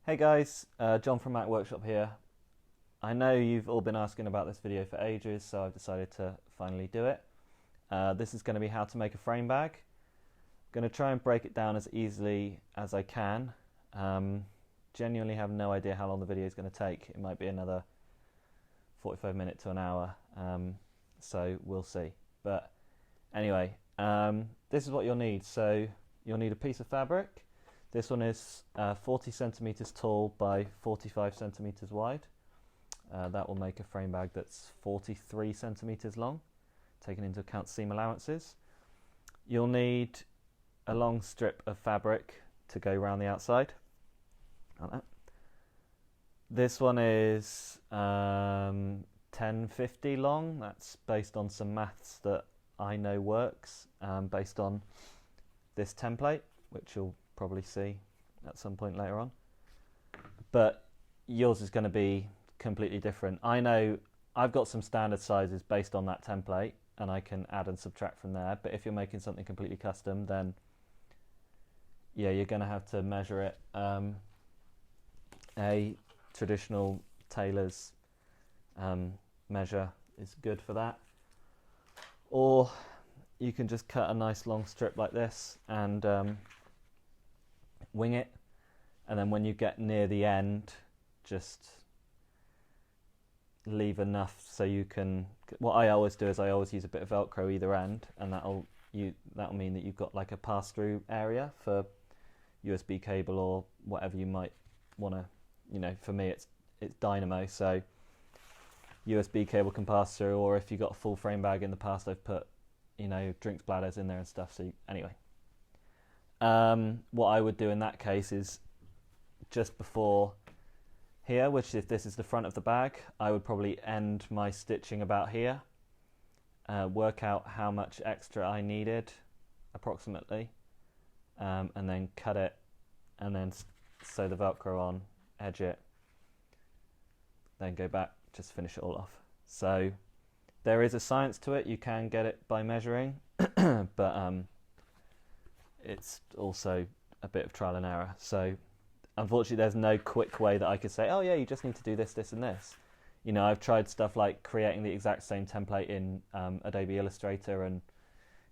Hey guys, John from Mac Workshop here. I know you've all been asking about this video for ages, so I've decided to finally do it. This is going to be how to make a frame bag. I'm going to try and break it down as easily as I can. Genuinely have no idea how long the video is going to take. It might be another 45 minutes to an hour, so we'll see. But anyway, this is what you'll need. So you'll need a piece of fabric. This one is 40 centimeters tall by 45 centimeters wide. That will make a frame bag that's 43 centimeters long, taking into account seam allowances. You'll need a long strip of fabric to go around the outside. Like that. This one is 1050 long. That's based on some maths that I know works, based on this template, which you'll probably see at some point later on. But yours is going to be completely different. I know I've got some standard sizes based on that template, and I can add and subtract from there. But if you're making something completely custom, then yeah, you're going to have to measure it. A traditional tailor's measure is good for that, or you can just cut a nice long strip like this and wing it, and then when you get near the end, just leave enough so you can. What I always do is I always use a bit of Velcro either end, and that'll mean that you've got like a pass-through area for USB cable or whatever you might want to. You know, for me it's dynamo, so USB cable can pass through, or if you've got a full frame bag, in the past I've put, you know, drinks bladders in there and stuff. So anyway, what I would do in that case is just before here, which if this is the front of the bag, I would probably end my stitching about here, work out how much extra I needed approximately, and then cut it, and then sew the Velcro on, edge it, then go back, just finish it all off. So there is a science to it. You can get it by measuring, but it's also a bit of trial and error. So unfortunately there's no quick way that I could say, oh yeah, you just need to do this, this and this. You know, I've tried stuff like creating the exact same template in Adobe Illustrator and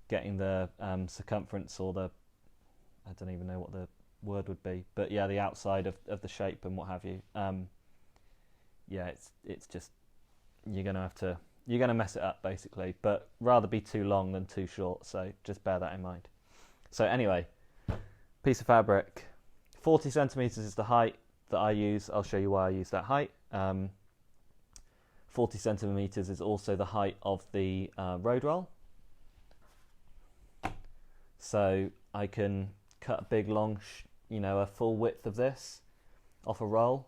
getting the circumference, or the, I don't even know what the word would be, but yeah, the outside of the shape and what have you. Yeah, it's just, you're gonna mess it up basically, but rather be too long than too short, so just bear that in mind. So anyway, piece of fabric, 40 centimeters is the height that I use. I'll show you why I use that height. 40 centimeters is also the height of the road roll, so I can cut a big long a full width of this off a roll,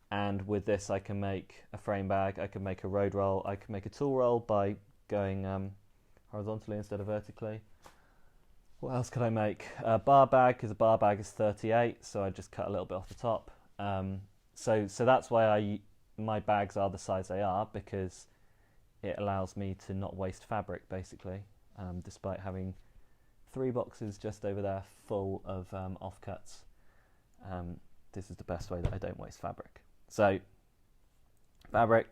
and with this I can make a frame bag, I can make a road roll, I can make a tool roll by going horizontally instead of vertically. What else could I make? A bar bag, because a bar bag is 38, so I just cut a little bit off the top. So that's why my bags are the size they are, because it allows me to not waste fabric basically, despite having 3 boxes just over there full of offcuts. This is the best way that I don't waste fabric. So fabric,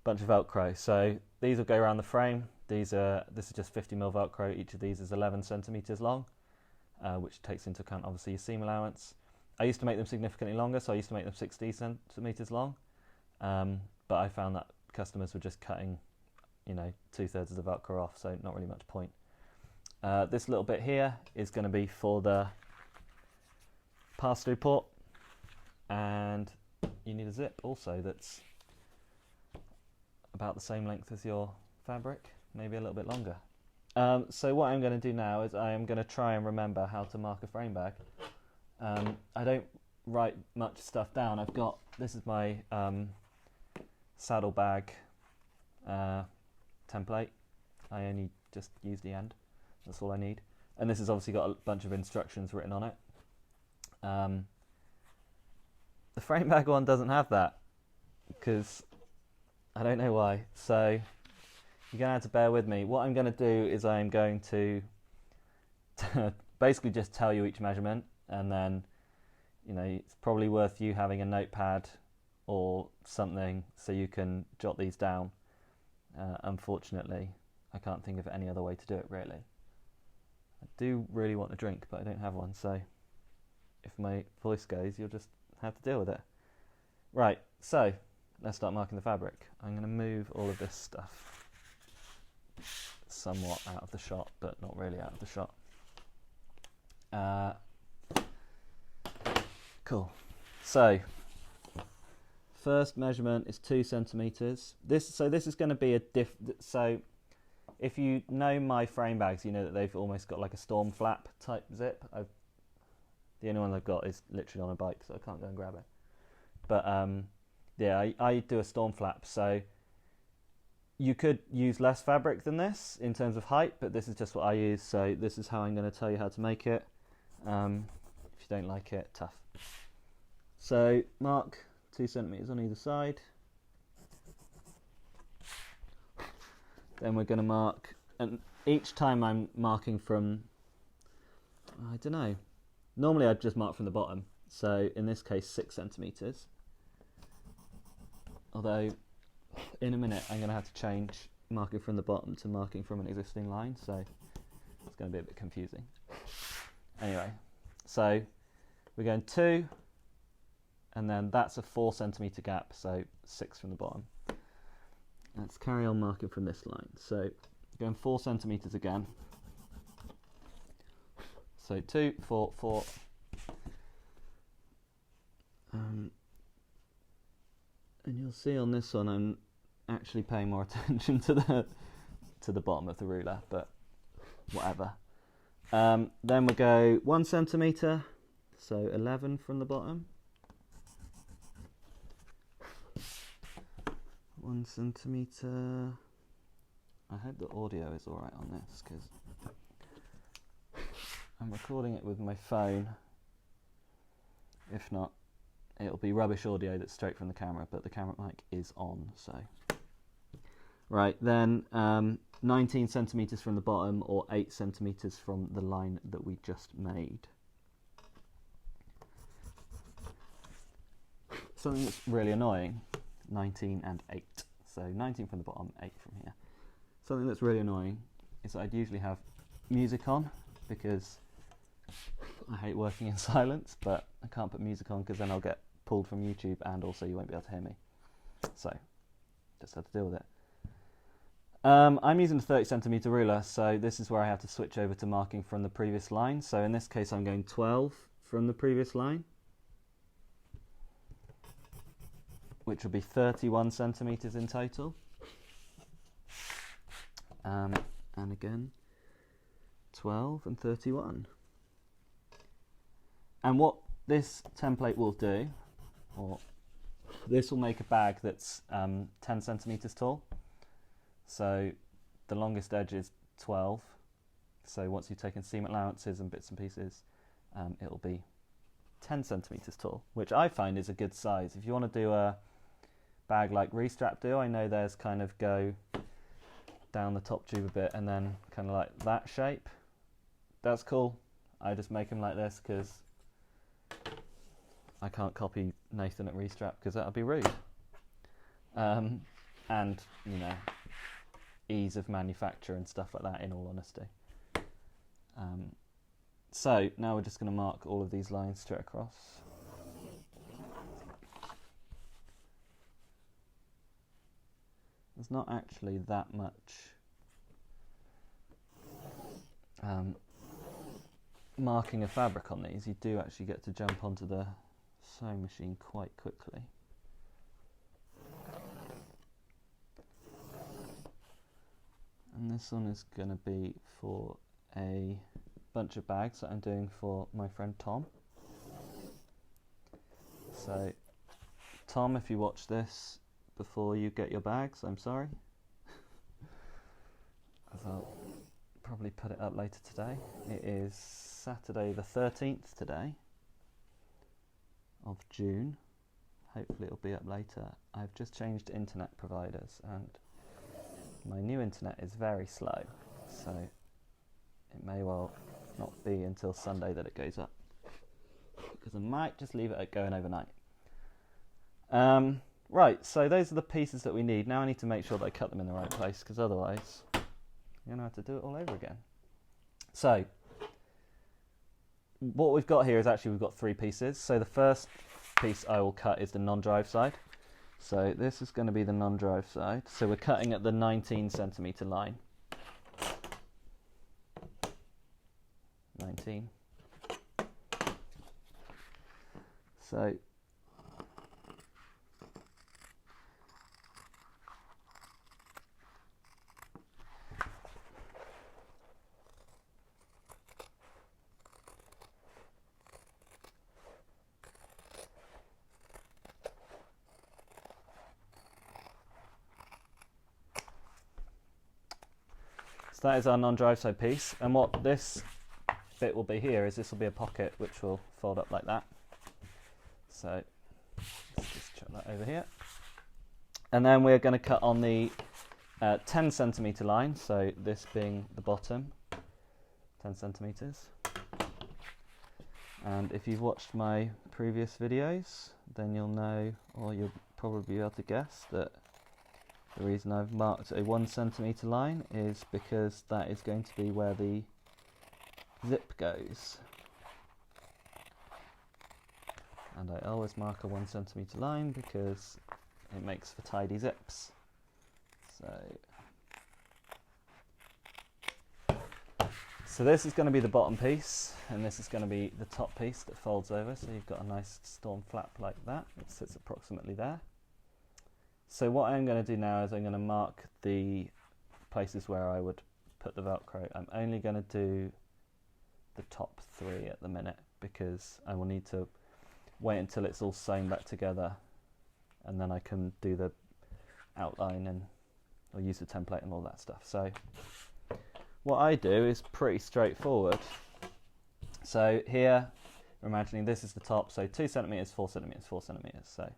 bunch of Velcro. So these will go around the frame. This is just 50mm Velcro. Each of these is 11 centimeters long, which takes into account obviously your seam allowance. I used to make them significantly longer, so I used to make them 60 centimeters long, but I found that customers were just cutting, 2/3 of the Velcro off, so not really much point. This little bit here is going to be for the pass-through port, and you need a zip also that's about the same length as your fabric, maybe a little bit longer. So what I'm going to do now is I am going to try and remember how to mark a frame bag. I don't write much stuff down. This is my saddle bag template. I only just use the end. That's all I need. And this has obviously got a bunch of instructions written on it. The frame bag one doesn't have that, because I don't know why. So you're going to have to bear with me. What I'm going to do is I'm going to basically just tell you each measurement, and then you know, it's probably worth you having a notepad or something so you can jot these down. Unfortunately, I can't think of any other way to do it, really. I do really want a drink, but I don't have one, so if my voice goes, you'll just have to deal with it. Right, so let's start marking the fabric. I'm going to move all of this stuff somewhat out of the shot, but not really out of the shot. Cool. So first measurement is 2 centimeters. This is going to be a so if you know my frame bags, you know that they've almost got like a storm flap type zip. The only one I've got is literally on a bike, so I can't go and grab it. But yeah, I do a storm flap, so you could use less fabric than this in terms of height, but this is just what I use, so this is how I'm going to tell you how to make it. If you don't like it, tough. So mark 2 centimeters on either side. Then we're going to mark, and each time I'm marking from, I don't know, normally I'd just mark from the bottom, so in this case 6 centimeters. Although in a minute I'm going to have to change marking from the bottom to marking from an existing line, so it's going to be a bit confusing. Anyway, so we're going 2, and then that's a 4 centimeter gap, so 6 from the bottom. Let's carry on marking from this line. So going 4 centimeters again. So 2, 4, 4. And you'll see on this one I'm actually paying more attention to the bottom of the ruler, but whatever. Then we'll go 1 centimeter, so 11 from the bottom. 1 centimeter. I hope the audio is alright on this, because I'm recording it with my phone. If not, it'll be rubbish audio that's straight from the camera, but the camera mic is on, so. Right, then 19 centimeters from the bottom, or 8 centimeters from the line that we just made. Something that's really annoying, 19 and 8. So 19 from the bottom, 8 from here. Something that's really annoying is I'd usually have music on, because I hate working in silence, but I can't put music on because then I'll get pulled from YouTube, and also you won't be able to hear me. So just have to deal with it. I'm using a 30 centimeter ruler, so this is where I have to switch over to marking from the previous line. So in this case I'm going 12 from the previous line, which will be 31 centimeters in total. And again 12 and 31. And what this template will do, or this will make a bag that's 10 centimeters tall. So the longest edge is 12. So once you've taken seam allowances and bits and pieces, it'll be 10 centimeters tall, which I find is a good size. If you want to do a bag like Restrap do, I know theirs kind of go down the top tube a bit and then kind of like that shape. That's cool. I just make them like this because I can't copy Nathan at Restrap because that would be rude. And, you know, ease of manufacture and stuff like that, in all honesty. So now we're just going to mark all of these lines straight across. There's not actually that much marking of fabric on these. You do actually get to jump onto the sewing machine quite quickly. And this one is going to be for a bunch of bags that I'm doing for my friend Tom. So Tom, if you watch this before you get your bags, I'm sorry. I'll probably put it up later today. It is Saturday the 13th today of June. Hopefully it'll be up later. I've just changed internet providers and my new internet is very slow, so it may well not be until Sunday that it goes up. because I might just leave it going overnight. Right, so those are the pieces that we need. Now I need to make sure that I cut them in the right place, because otherwise you're going to have to do it all over again. So what we've got here is actually we've got 3 pieces. So the first piece I will cut is the non-drive side. So this is going to be the non-drive side. So we're cutting at the 19 centimeter line. 19. So that is our non-drive side piece, and what this bit will be here is this will be a pocket which will fold up like that. So let's just chuck that over here, and then we're going to cut on the 10 centimeter line, so this being the bottom, 10 centimeters. And if you've watched my previous videos, then you'll know, or you'll probably be able to guess, that the reason I've marked a 1 centimeter line is because that is going to be where the zip goes. And I always mark a 1 centimeter line because it makes for tidy zips. So this is going to be the bottom piece, and this is going to be the top piece that folds over, so you've got a nice storm flap like that. It sits approximately there. So what I'm going to do now is I'm going to mark the places where I would put the Velcro. I'm only going to do the top 3 at the minute because I will need to wait until it's all sewn back together, and then I can do the outline and I'll use the template and all that stuff. So what I do is pretty straightforward. So here we're imagining this is the top, so 2 centimeters, 4 centimeters, 4 centimeters. So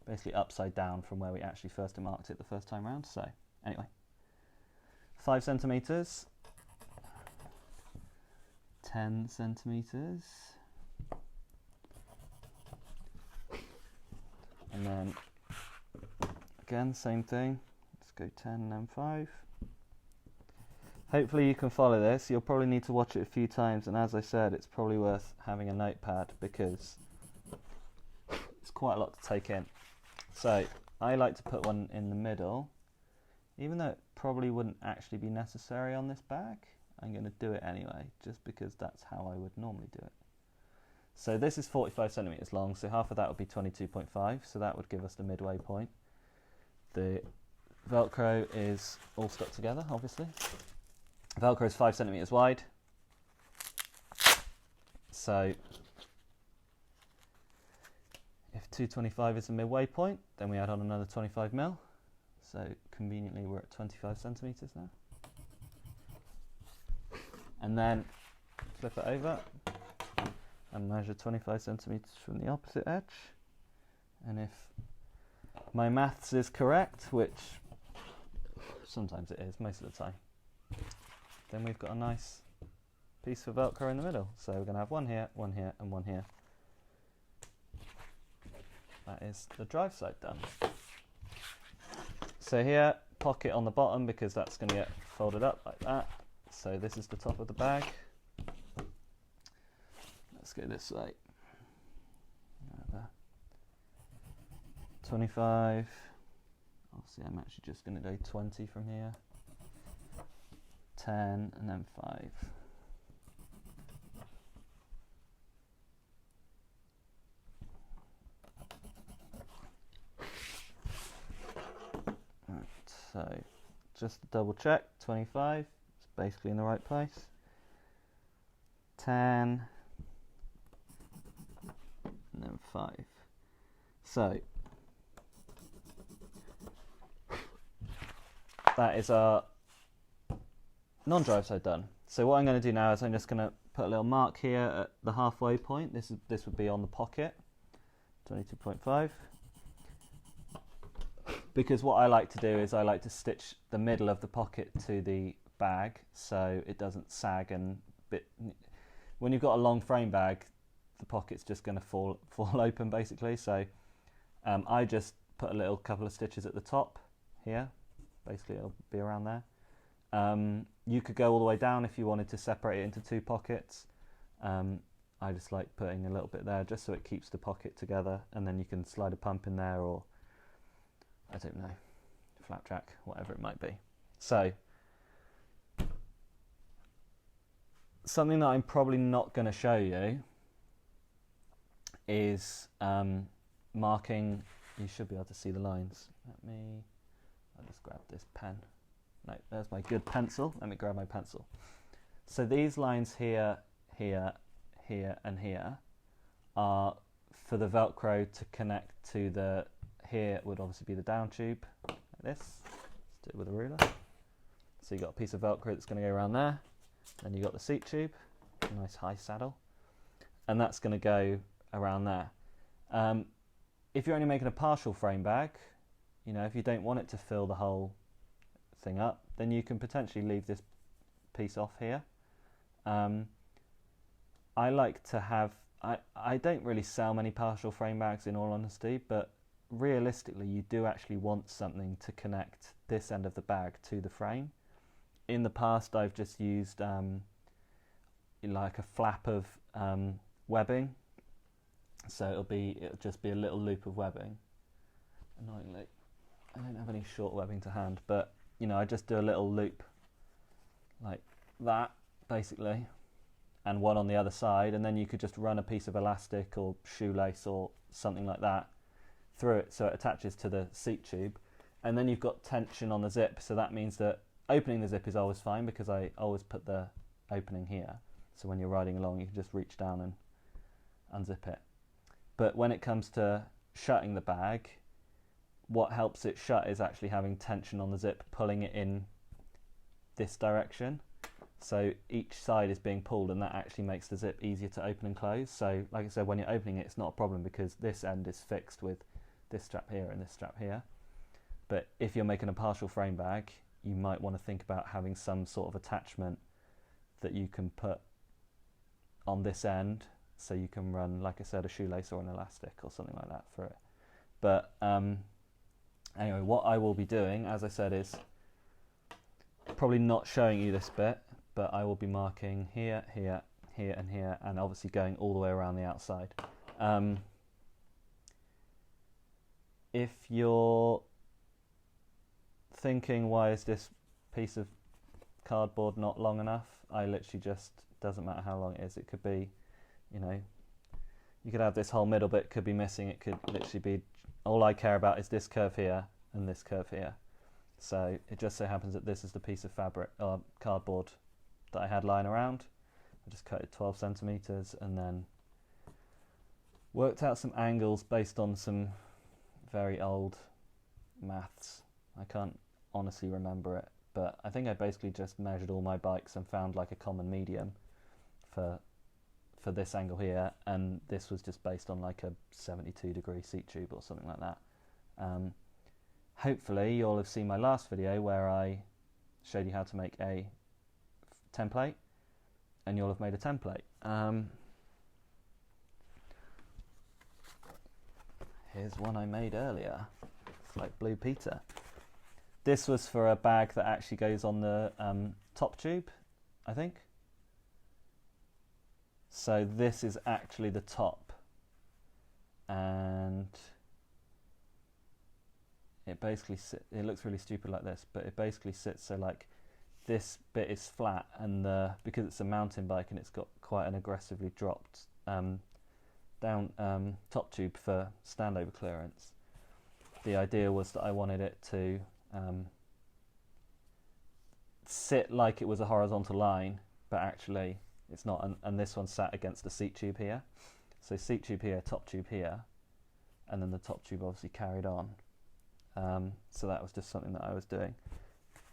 basically upside down from where we actually first marked it the first time round. So anyway, 5 centimeters, 10 centimeters, and then again same thing, let's go 10 and then 5. Hopefully you can follow this. You'll probably need to watch it a few times, and as I said, it's probably worth having a notepad because it's quite a lot to take in. So I like to put one in the middle, even though it probably wouldn't actually be necessary on this bag. I'm going to do it anyway, just because that's how I would normally do it. So this is 45 centimeters long, so half of that would be 22.5, so that would give us the midway point. The Velcro is all stuck together, obviously. Velcro is 5 centimeters wide, so if 225 is the midway point, then we add on another 25 mil. So conveniently we're at 25 centimeters now. And then flip it over and measure 25 centimeters from the opposite edge. And if my maths is correct, which sometimes it is, most of the time, then we've got a nice piece of Velcro in the middle. So we're going to have one here, one here, and one here. That is the drive side done. So here, pocket on the bottom because that's going to get folded up like that. So this is the top of the bag. Let's go this way. 25. Obviously I'm actually just going to go 20 from here. 10 and then 5. Right, so just to double check, 25 is basically in the right place. 10 and then 5. So that is our non-drive side done. So what I'm going to do now is I'm just going to put a little mark here at the halfway point. This would be on the pocket, 22.5. Because what I like to do is I like to stitch the middle of the pocket to the bag so it doesn't sag and bit. When you've got a long frame bag, the pocket's just going to fall open basically. So I just put a couple of stitches at the top here. Basically it'll be around there. You could go all the way down if you wanted to separate it into two pockets. I just like putting a little bit there just so it keeps the pocket together, and then you can slide a pump in there, or I don't know, flapjack, whatever it might be. So something that I'm probably not going to show you is marking. You should be able to see the lines. I'll just grab this pen. No, there's my good pencil. Let me grab my pencil. So these lines here, here, here and here are for the Velcro to connect to the, here would obviously be the down tube, like this. Let's do it with a ruler. So you've got a piece of Velcro that's going to go around there. Then you've got the seat tube, nice high saddle, and that's going to go around there. If you're only making a partial frame bag, you know, if you don't want it to fill the whole thing up, then you can potentially leave this piece off here. I like to have, I don't really sell many partial frame bags in all honesty, but realistically you do actually want something to connect this end of the bag to the frame. In the past I've just used like a flap of webbing, so it'll just be a little loop of webbing. Annoyingly, I don't have any short webbing to hand, but you know, I just do a little loop like that basically, and one on the other side, and then you could just run a piece of elastic or shoelace or something like that through it so it attaches to the seat tube, and then you've got tension on the zip, so that means that opening the zip is always fine because I always put the opening here, so when you're riding along you can just reach down and unzip it. But when it comes to shutting the bag, what helps it shut is actually having tension on the zip, pulling it in this direction. So each side is being pulled, and that actually makes the zip easier to open and close. So like I said, when you're opening it, it's not a problem because this end is fixed with this strap here and this strap here. But if you're making a partial frame bag, you might want to think about having some sort of attachment that you can put on this end, so you can run, like I said, a shoelace or an elastic or something like that for it. But anyway, what I will be doing, as I said, is probably not showing you this bit, but I will be marking here, here, here and here, and obviously going all the way around the outside. If you're thinking, why is this piece of cardboard not long enough, I literally just, doesn't matter how long it is, it could be, you know, you could have this whole middle bit could be missing, it could literally be, all I care about is this curve here and this curve here. So it just so happens that this is the piece of fabric or cardboard that I had lying around. I just cut it 12 centimeters and then worked out some angles based on some very old maths. I can't honestly remember it, but I think I basically just measured all my bikes and found like a common medium for this angle here, and this was just based on like a 72-degree seat tube or something like that. Hopefully you'll have seen my last video where I showed you how to make a template, and you'll have made a template. Here's one I made earlier. It's like Blue Peter. This was for a bag that actually goes on the top tube, I think. So this is actually the top, and it basically it looks really stupid like this, but it basically sits so like this bit is flat, and because it's a mountain bike and it's got quite an aggressively dropped down top tube for standover clearance, the idea was that I wanted it to sit like it was a horizontal line, but actually it's not, and this one sat against the seat tube here. So seat tube here, top tube here, and then the top tube obviously carried on. So that was just something that I was doing.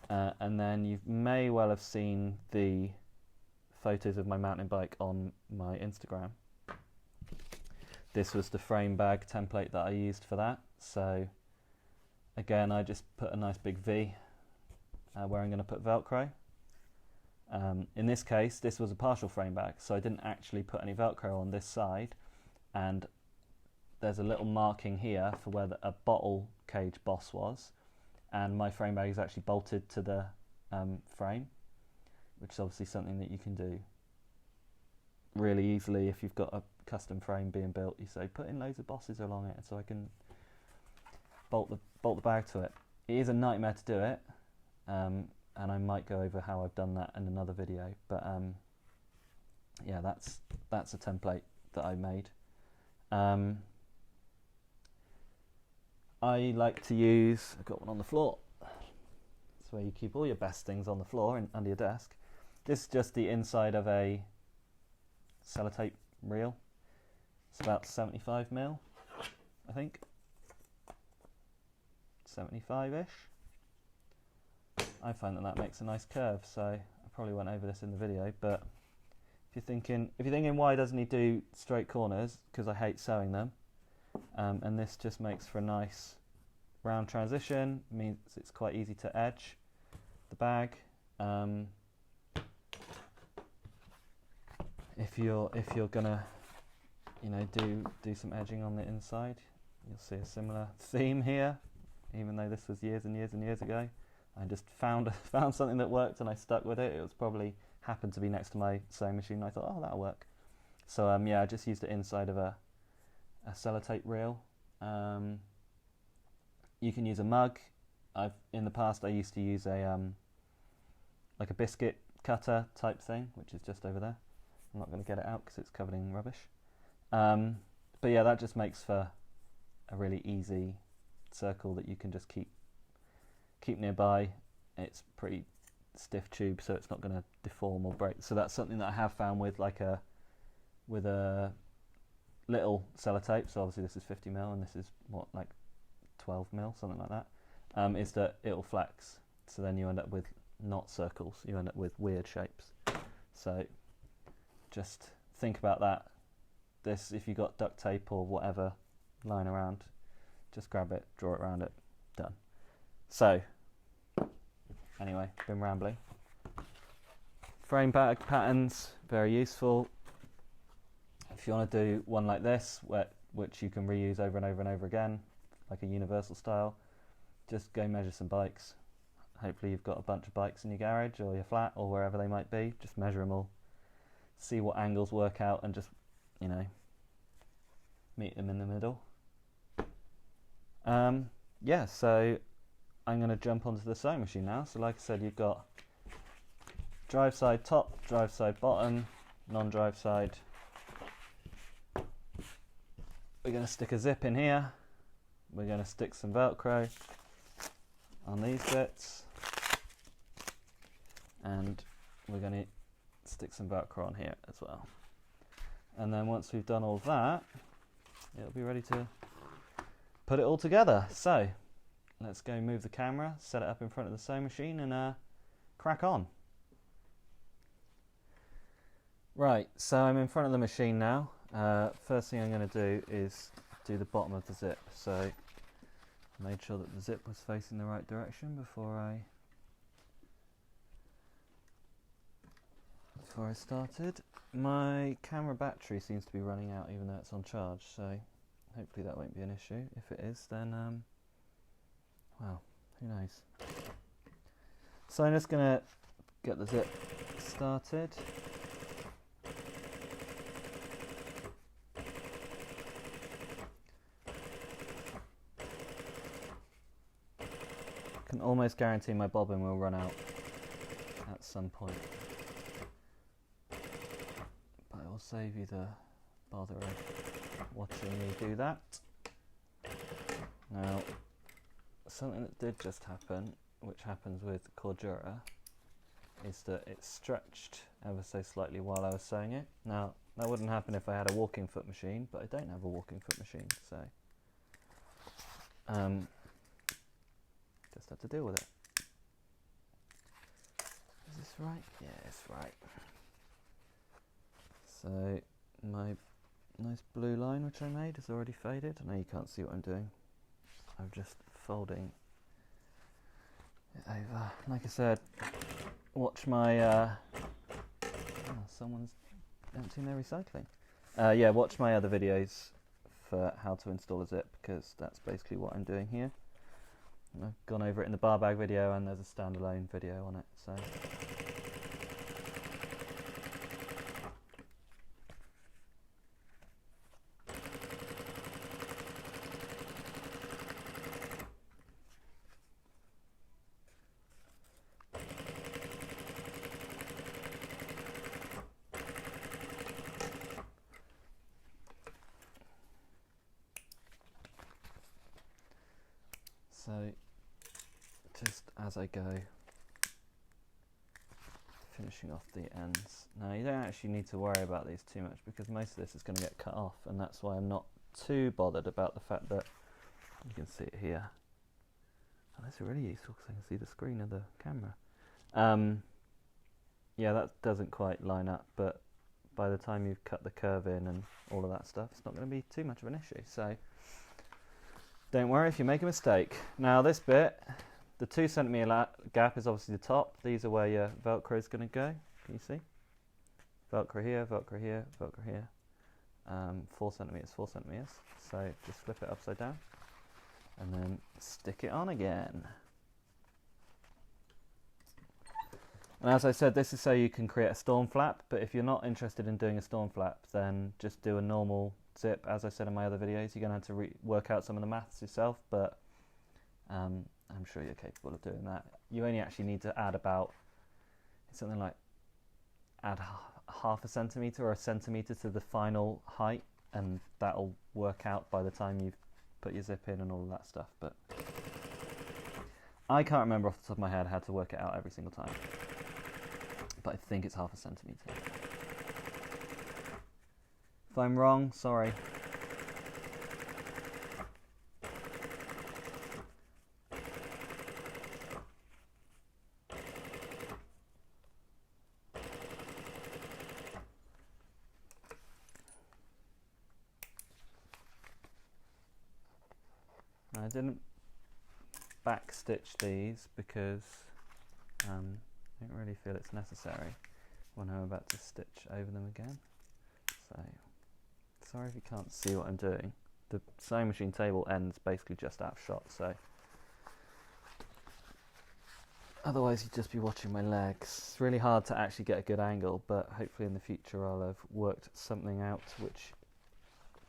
And then you may well have seen the photos of my mountain bike on my Instagram. This was the frame bag template that I used for that. So again, I just put a nice big V where I'm going to put Velcro. In this case, this was a partial frame bag, so I didn't actually put any Velcro on this side, and there's a little marking here for where a bottle cage boss was, and my frame bag is actually bolted to the frame, which is obviously something that you can do really easily if you've got a custom frame being built. You say put in loads of bosses along it so I can bolt the bag to it. It is a nightmare to do it, and I might go over how I've done that in another video, but yeah, that's a template that I made. I like to use, I've got one on the floor, that's where you keep all your best things on the floor and under your desk. This is just the inside of a sellotape reel. It's about 75mm, I think, 75-ish. I find that makes a nice curve, so I probably went over this in the video, but if you're thinking why doesn't he do straight corners, because I hate sewing them, and this just makes for a nice round transition, means it's quite easy to edge the bag. If you're gonna, you know, do some edging on the inside, you'll see a similar theme here, even though this was years and years and years ago. I just found something that worked and I stuck with it. It was probably happened to be next to my sewing machine and I thought, oh, that'll work. So yeah, I just used it inside of a sellotape reel. You can use a mug. In the past I used to use a like a biscuit cutter type thing, which is just over there. I'm not going to get it out because it's covered in rubbish. But yeah, that just makes for a really easy circle that you can just keep nearby. It's pretty stiff tube, so it's not going to deform or break. So that's something that I have found with a little sellotape. So obviously this is 50mm and this is what, like 12mm, something like that. Is that it'll flex. So then you end up with not circles. You end up with weird shapes. So just think about that. This, if you've got duct tape or whatever lying around, just grab it, draw it around it, done. So anyway, been rambling. Frame bag patterns, very useful. If you want to do one like this, which you can reuse over and over and over again, like a universal style, just go measure some bikes. Hopefully you've got a bunch of bikes in your garage or your flat or wherever they might be. Just measure them all, see what angles work out, and just, you know, meet them in the middle. Yeah, so I'm going to jump onto the sewing machine now. So like I said, you've got drive side top, drive side bottom, non-drive side. We're going to stick a zip in here. We're going to stick some Velcro on these bits. And we're going to stick some Velcro on here as well. And then once we've done all that, it'll be ready to put it all together. So let's go move the camera, set it up in front of the sewing machine, and crack on. Right, so I'm in front of the machine now. First thing I'm going to do is do the bottom of the zip. So I made sure that the zip was facing the right direction before I started. My camera battery seems to be running out even though it's on charge, so hopefully that won't be an issue. If it is, then well, who knows. So I'm just going to get the zip started. I can almost guarantee my bobbin will run out at some point, but I will save you the bother of watching me do that. Now, something that did just happen, which happens with Cordura, is that it stretched ever so slightly while I was sewing it. Now, that wouldn't happen if I had a walking foot machine, but I don't have a walking foot machine, so just have to deal with it. Is this right? Yeah, it's right. So my nice blue line which I made is already faded. I know you can't see what I'm doing. I'm just folding it over. Like I said, watch my oh, someone's emptying their recycling. Yeah, watch my other videos for how to install a zip, because that's basically what I'm doing here. And I've gone over it in the bar bag video, and there's a standalone video on it. So just as I go, finishing off the ends. Now you don't actually need to worry about these too much, because most of this is going to get cut off, and that's why I'm not too bothered about the fact that you can see it here. Oh, that's really useful because I can see the screen of the camera. Yeah, that doesn't quite line up, but by the time you've cut the curve in and all of that stuff, it's not going to be too much of an issue. So don't worry if you make a mistake. Now this bit, the 2 centimetre gap is obviously the top. These are where your Velcro is going to go. Can you see? Velcro here, Velcro here, Velcro here. 4 centimetres, 4 centimetres. So just flip it upside down and then stick it on again. And as I said, this is so you can create a storm flap, but if you're not interested in doing a storm flap, then just do a normal zip. As I said in my other videos, you're going to have to work out some of the maths yourself, but I'm sure you're capable of doing that. You only actually need to add about, something like, add half a centimetre or a centimetre to the final height, and that'll work out by the time you've put your zip in and all of that stuff. But I can't remember off the top of my head how to work it out every single time, but I think it's half a centimetre. If I'm wrong, sorry. I didn't back stitch these because I don't really feel it's necessary when I'm about to stitch over them again. So sorry if you can't see what I'm doing. The sewing machine table ends basically just out of shot, so otherwise you'd just be watching my legs. It's really hard to actually get a good angle, but hopefully in the future I'll have worked something out which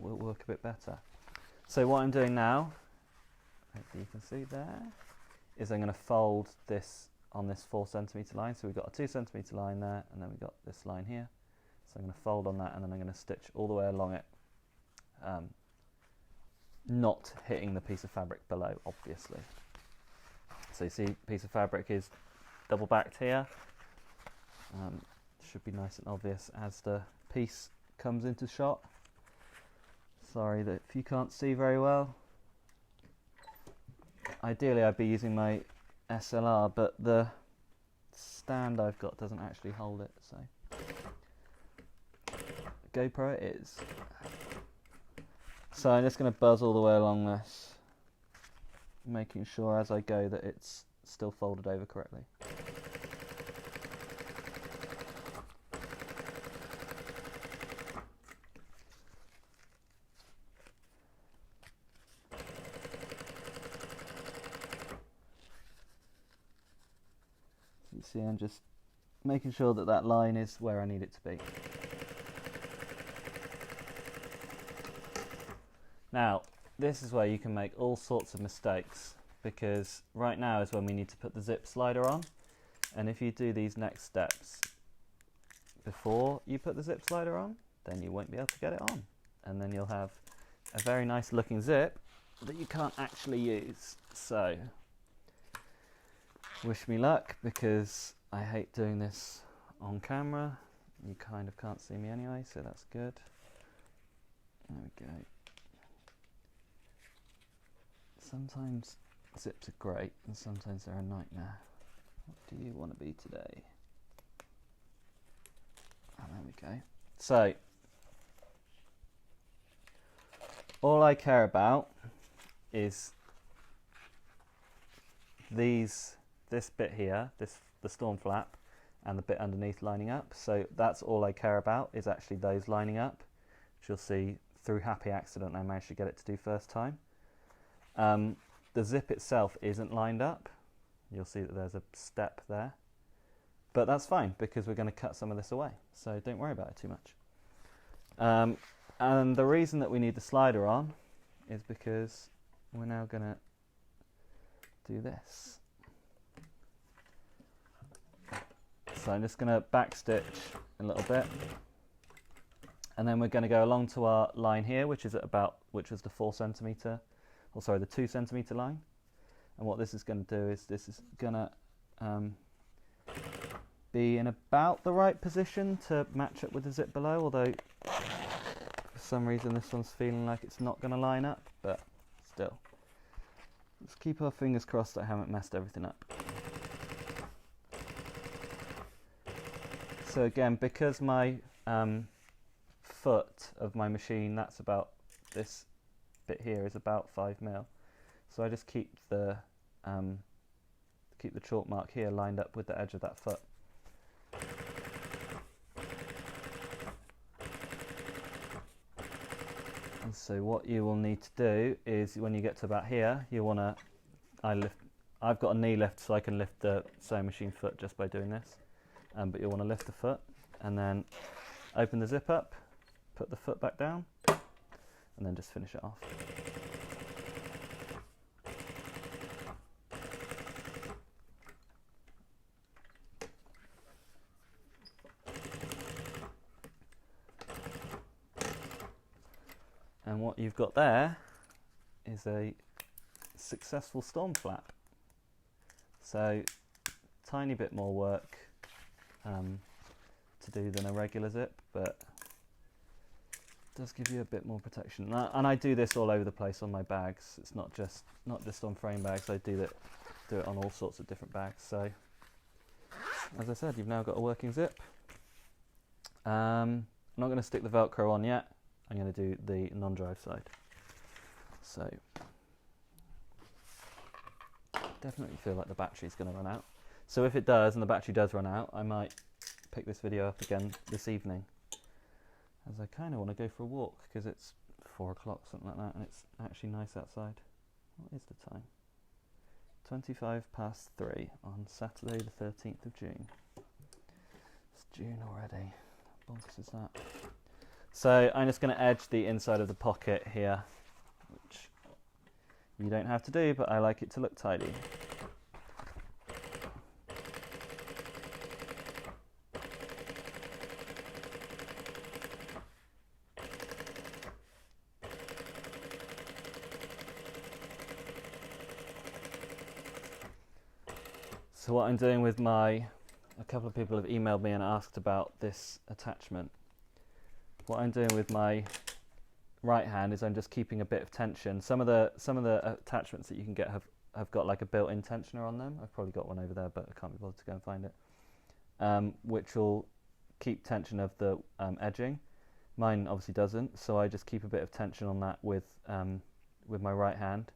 will work a bit better. So what I'm doing now, hopefully you can see there, is I'm going to fold this on this 4 centimetre line. So we've got a 2 centimetre line there, and then we've got this line here. So I'm going to fold on that, and then I'm going to stitch all the way along it, not hitting the piece of fabric below, obviously. So you see, piece of fabric is double backed here. Should be nice and obvious as the piece comes into shot. Sorry that if you can't see very well. Ideally I'd be using my SLR, but the stand I've got doesn't actually hold it, so GoPro it is. So I'm just going to buzz all the way along this, making sure as I go that it's still folded over correctly. You see, I'm just making sure that that line is where I need it to be. Now, this is where you can make all sorts of mistakes, because right now is when we need to put the zip slider on, and if you do these next steps before you put the zip slider on, then you won't be able to get it on, and then you'll have a very nice looking zip that you can't actually use. So wish me luck, because I hate doing this on camera. You kind of can't see me anyway, so that's good. There we go. Sometimes zips are great and sometimes they're a nightmare. What do you want to be today? Oh, there we go. So all I care about is this bit here, the storm flap, and the bit underneath lining up. So that's all I care about, is actually those lining up, which you'll see through happy accident I managed to get it to do first time. The zip itself isn't lined up. You'll see that there's a step there, but that's fine because we're going to cut some of this away, so don't worry about it too much. And the reason that we need the slider on is because we're now going to do this. So I'm just going to backstitch a little bit, and then we're going to go along to our line here, which was the 4 centimeter, or sorry, the 2 centimeter line. And what this is going to do is this is going to be in about the right position to match up with the zip below, although for some reason this one's feeling like it's not going to line up, but still. Let's keep our fingers crossed that I haven't messed everything up. So again, because my foot of my machine, that's about, this bit here is about 5mm. So I just keep the chalk mark here lined up with the edge of that foot. And so what you will need to do is, when you get to about here, you want to, I've got a knee lift so I can lift the sewing machine foot just by doing this, but you'll want to lift the foot and then open the zip up, put the foot back down, and then just finish it off. And what you've got there is a successful storm flap. So, tiny bit more work to do than a regular zip, but does give you a bit more protection. And I do this all over the place on my bags. It's not just on frame bags. I do it on all sorts of different bags. So, as I said, you've now got a working zip. I'm not going to stick the Velcro on yet. I'm going to do the non-drive side. So, definitely feel like the battery's going to run out. So if it does, and the battery does run out, I might pick this video up again this evening, as I kind of want to go for a walk, because it's 4 o'clock, something like that, and it's actually nice outside. What is the time? 3:25 on Saturday the 13th of June. It's June already. How bonkers is that? So I'm just going to edge the inside of the pocket here, which you don't have to do, but I like it to look tidy. So what I'm doing with a couple of people have emailed me and asked about this attachment. What I'm doing with my right hand is I'm just keeping a bit of tension. Some of the attachments that you can get have got like a built-in tensioner on them. I've probably got one over there, but I can't be bothered to go and find it. Which will keep tension of the edging. Mine obviously doesn't, so I just keep a bit of tension on that with my right hand,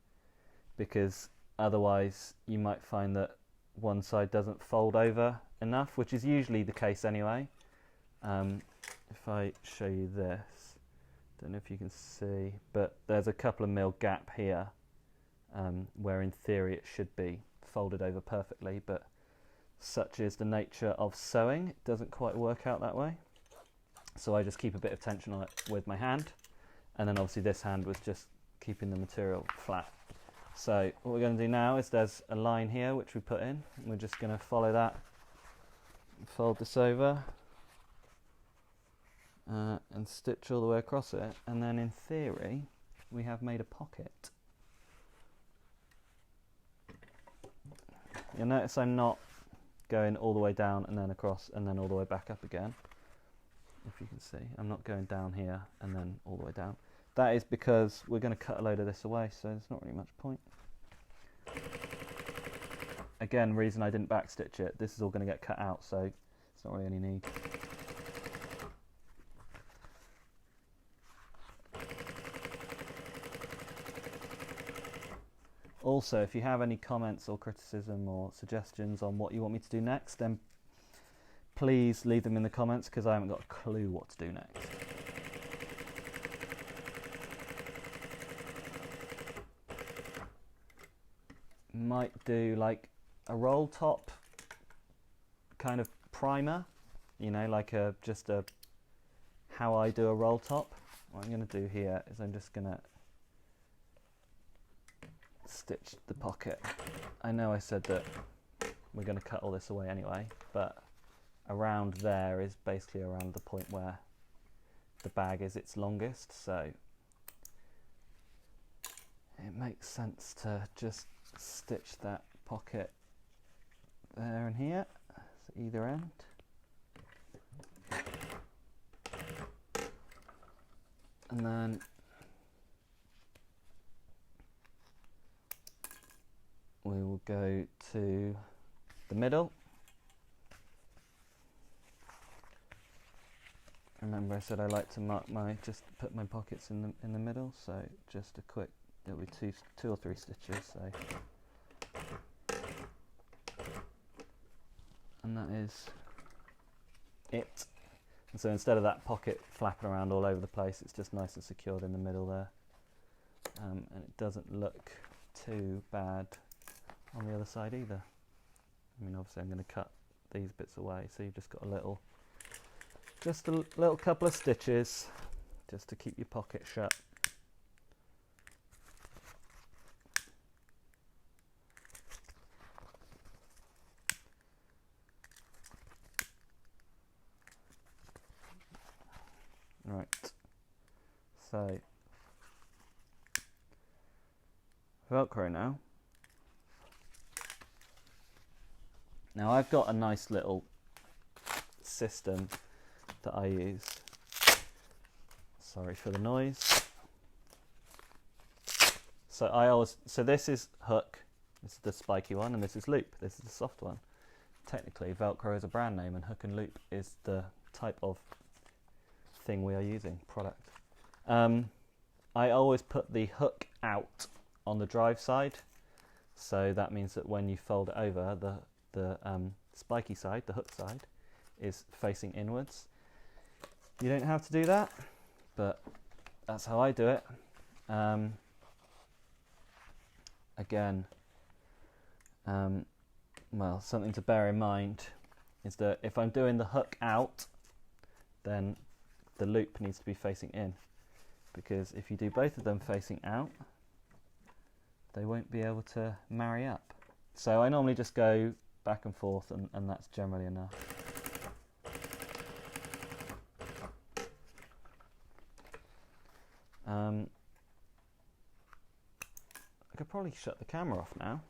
because otherwise you might find that one side doesn't fold over enough, which is usually the case anyway. If I show you this, don't know if you can see, but there's a couple of mil gap here, where in theory it should be folded over perfectly, but such is the nature of sewing, it doesn't quite work out that way. So I just keep a bit of tension on it with my hand, and then obviously this hand was just keeping the material flat. So what we're going to do now is there's a line here which we put in, and we're just going to follow that, fold this over, and stitch all the way across it, and then in theory we have made a pocket. You'll notice I'm not going all the way down and then across and then all the way back up again. If you can see, I'm not going down here and then all the way down. That is because we're going to cut a load of this away, so there's not really much point. Again, reason I didn't backstitch it, this is all going to get cut out, so it's not really any need. Also, if you have any comments or criticism or suggestions on what you want me to do next, then please leave them in the comments because I haven't got a clue what to do next. Might do like a roll top kind of primer, you know, like just a how I do a roll top. What I'm going to do here is I'm just going to stitch the pocket. I know I said that we're going to cut all this away anyway, but around there is basically around the point where the bag is its longest, so it makes sense to just stitch that pocket there and here, so either end. And then we will go to the middle. Remember I said I like to mark just put my pockets in the middle, so just a quick, it'll be two or three stitches, so. And that is it. And so instead of that pocket flapping around all over the place, it's just nice and secured in the middle there. And it doesn't look too bad on the other side either. I mean, obviously I'm going to cut these bits away, so you've just got just a little couple of stitches just to keep your pocket shut. Right, so Velcro now. Now I've got a nice little system that I use. Sorry for the noise. So this is hook, this is the spiky one, and this is loop, this is the soft one. Technically Velcro is a brand name and hook and loop is the type of thing we are using, product. I always put the hook out on the drive side, so that means that when you fold it over, the spiky side, the hook side, is facing inwards. You don't have to do that, but that's how I do it. Again, well, something to bear in mind is that if I'm doing the hook out, then the loop needs to be facing in, because if you do both of them facing out, they won't be able to marry up. So I normally just go back and forth, and that's generally enough. I could probably shut the camera off now.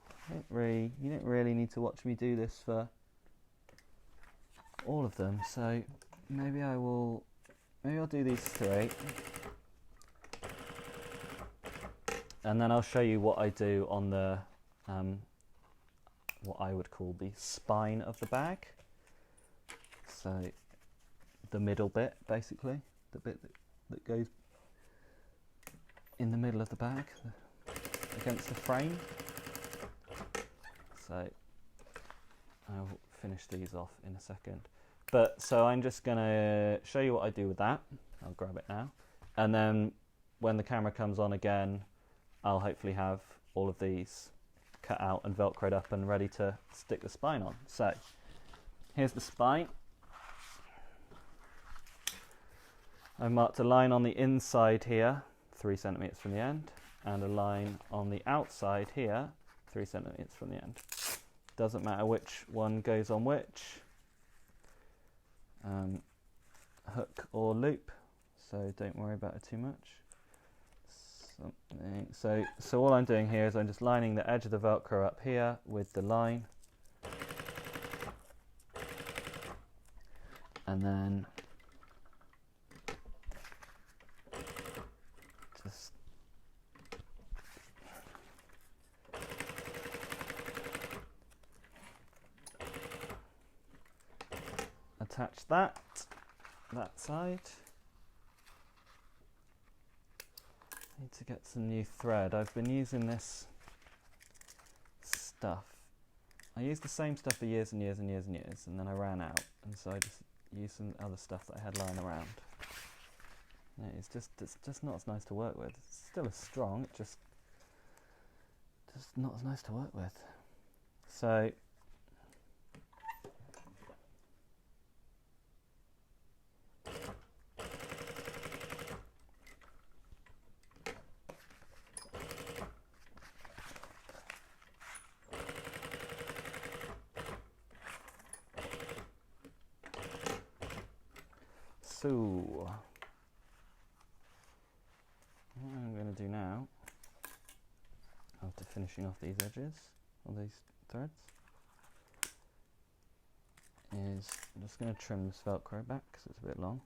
You don't really need to watch me do this for all of them, so maybe I'll do these three, and then I'll show you what I do on the what I would call the spine of the bag. So the middle bit, basically, the bit that goes in the middle of the bag against the frame. So I'll finish these off in a second. But so I'm just going to show you what I do with that. I'll grab it now. And then when the camera comes on again, I'll hopefully have all of these cut out and Velcroed up and ready to stick the spine on. So here's the spine. I marked a line on the inside here, 3 centimeters from the end, and a line on the outside here, 3 centimeters from the end. Doesn't matter which one goes on which, hook or loop, so don't worry about it too much. So all I'm doing here is I'm just lining the edge of the Velcro up here with the line, and then just attach that side. Need to get some new thread. I've been using this stuff I used the same stuff for years and years and years and years, and then I ran out, and so I just used some other stuff that I had lying around. It's just not as nice to work with. It's still as strong, it's just not as nice to work with. So what I'm going to do now, after finishing off these edges, or these threads, is I'm just going to trim this Velcro back because it's a bit long.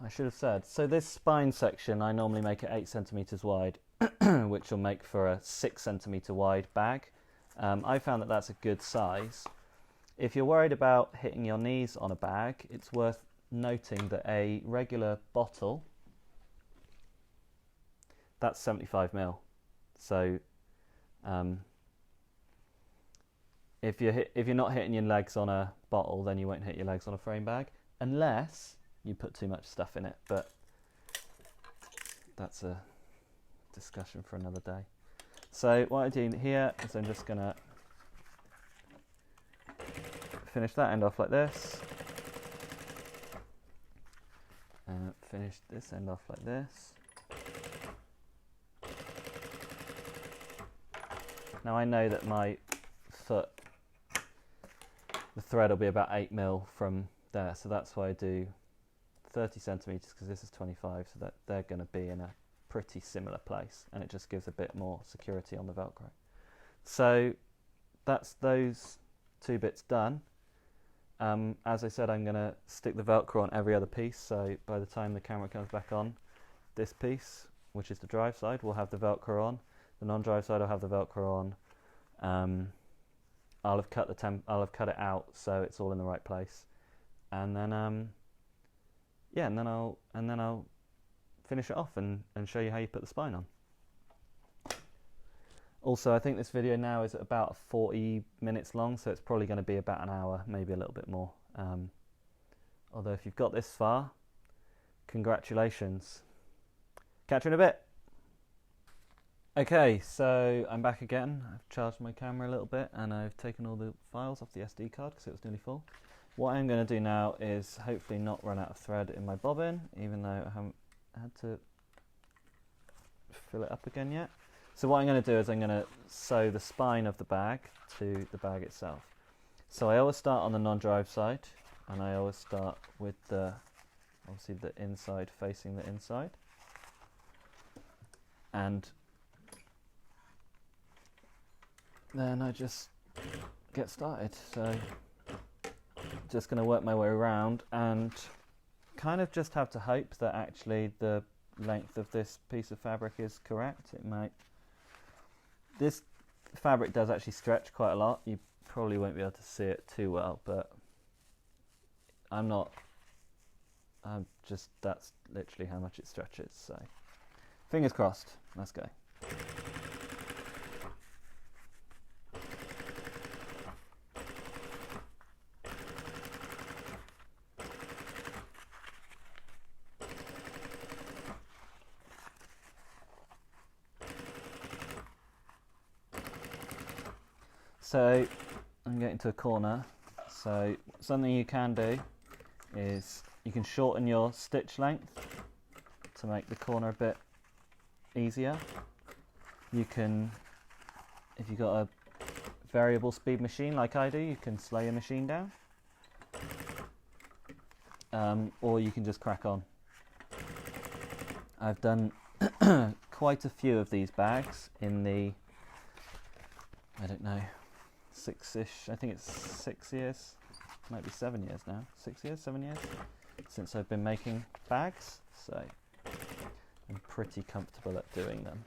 I should have said, so this spine section I normally make it 8 centimeters wide, which will make for a 6 centimeter wide bag. I found that that's a good size. If you're worried about hitting your knees on a bag, it's worth noting that a regular bottle, that's 75 mil. So if you're not hitting your legs on a bottle, then you won't hit your legs on a frame bag, unless you put too much stuff in it. But that's a discussion for another day. So what I do here is I'm just gonna finish that end off like this, and finish this end off like this. Now I know that my foot, the thread will be about 8 mil from there, so that's why I do 30 centimeters, because this is 25, so that they're going to be in a pretty similar place, and it just gives a bit more security on the Velcro. So that's those two bits done. As I said, I'm going to stick the Velcro on every other piece, so by the time the camera comes back on, this piece, which is the drive side, will have the Velcro on. The non-drive side will have the Velcro on. I'll have cut it out so it's all in the right place, and then yeah, and then I'll finish it off and show you how you put the spine on. Also, I think this video now is about 40 minutes long, so it's probably going to be about an hour, maybe a little bit more. Although if you've got this far, congratulations. Catch you in a bit. Okay, so I'm back again. I've charged my camera a little bit, and I've taken all the files off the SD card because it was nearly full. What I'm going to do now is hopefully not run out of thread in my bobbin, even though I haven't had to fill it up again yet. So what I'm going to do is I'm going to sew the spine of the bag to the bag itself. So I always start on the non-drive side, and I always start with obviously the inside facing the inside. And then I just get started. So just going to work my way around and kind of just have to hope that actually the length of this piece of fabric is correct. This fabric does actually stretch quite a lot. You probably won't be able to see it too well, but that's literally how much it stretches. So fingers crossed. Let's go. So I'm getting to a corner, so something you can do is you can shorten your stitch length to make the corner a bit easier. You can, if you've got a variable speed machine like I do, you can slow your machine down, or you can just crack on. I've done quite a few of these bags in the, I don't know, 6-ish, I think it's 6 years, might be 7 years now, 6 years, 7 years, since I've been making bags, so I'm pretty comfortable at doing them.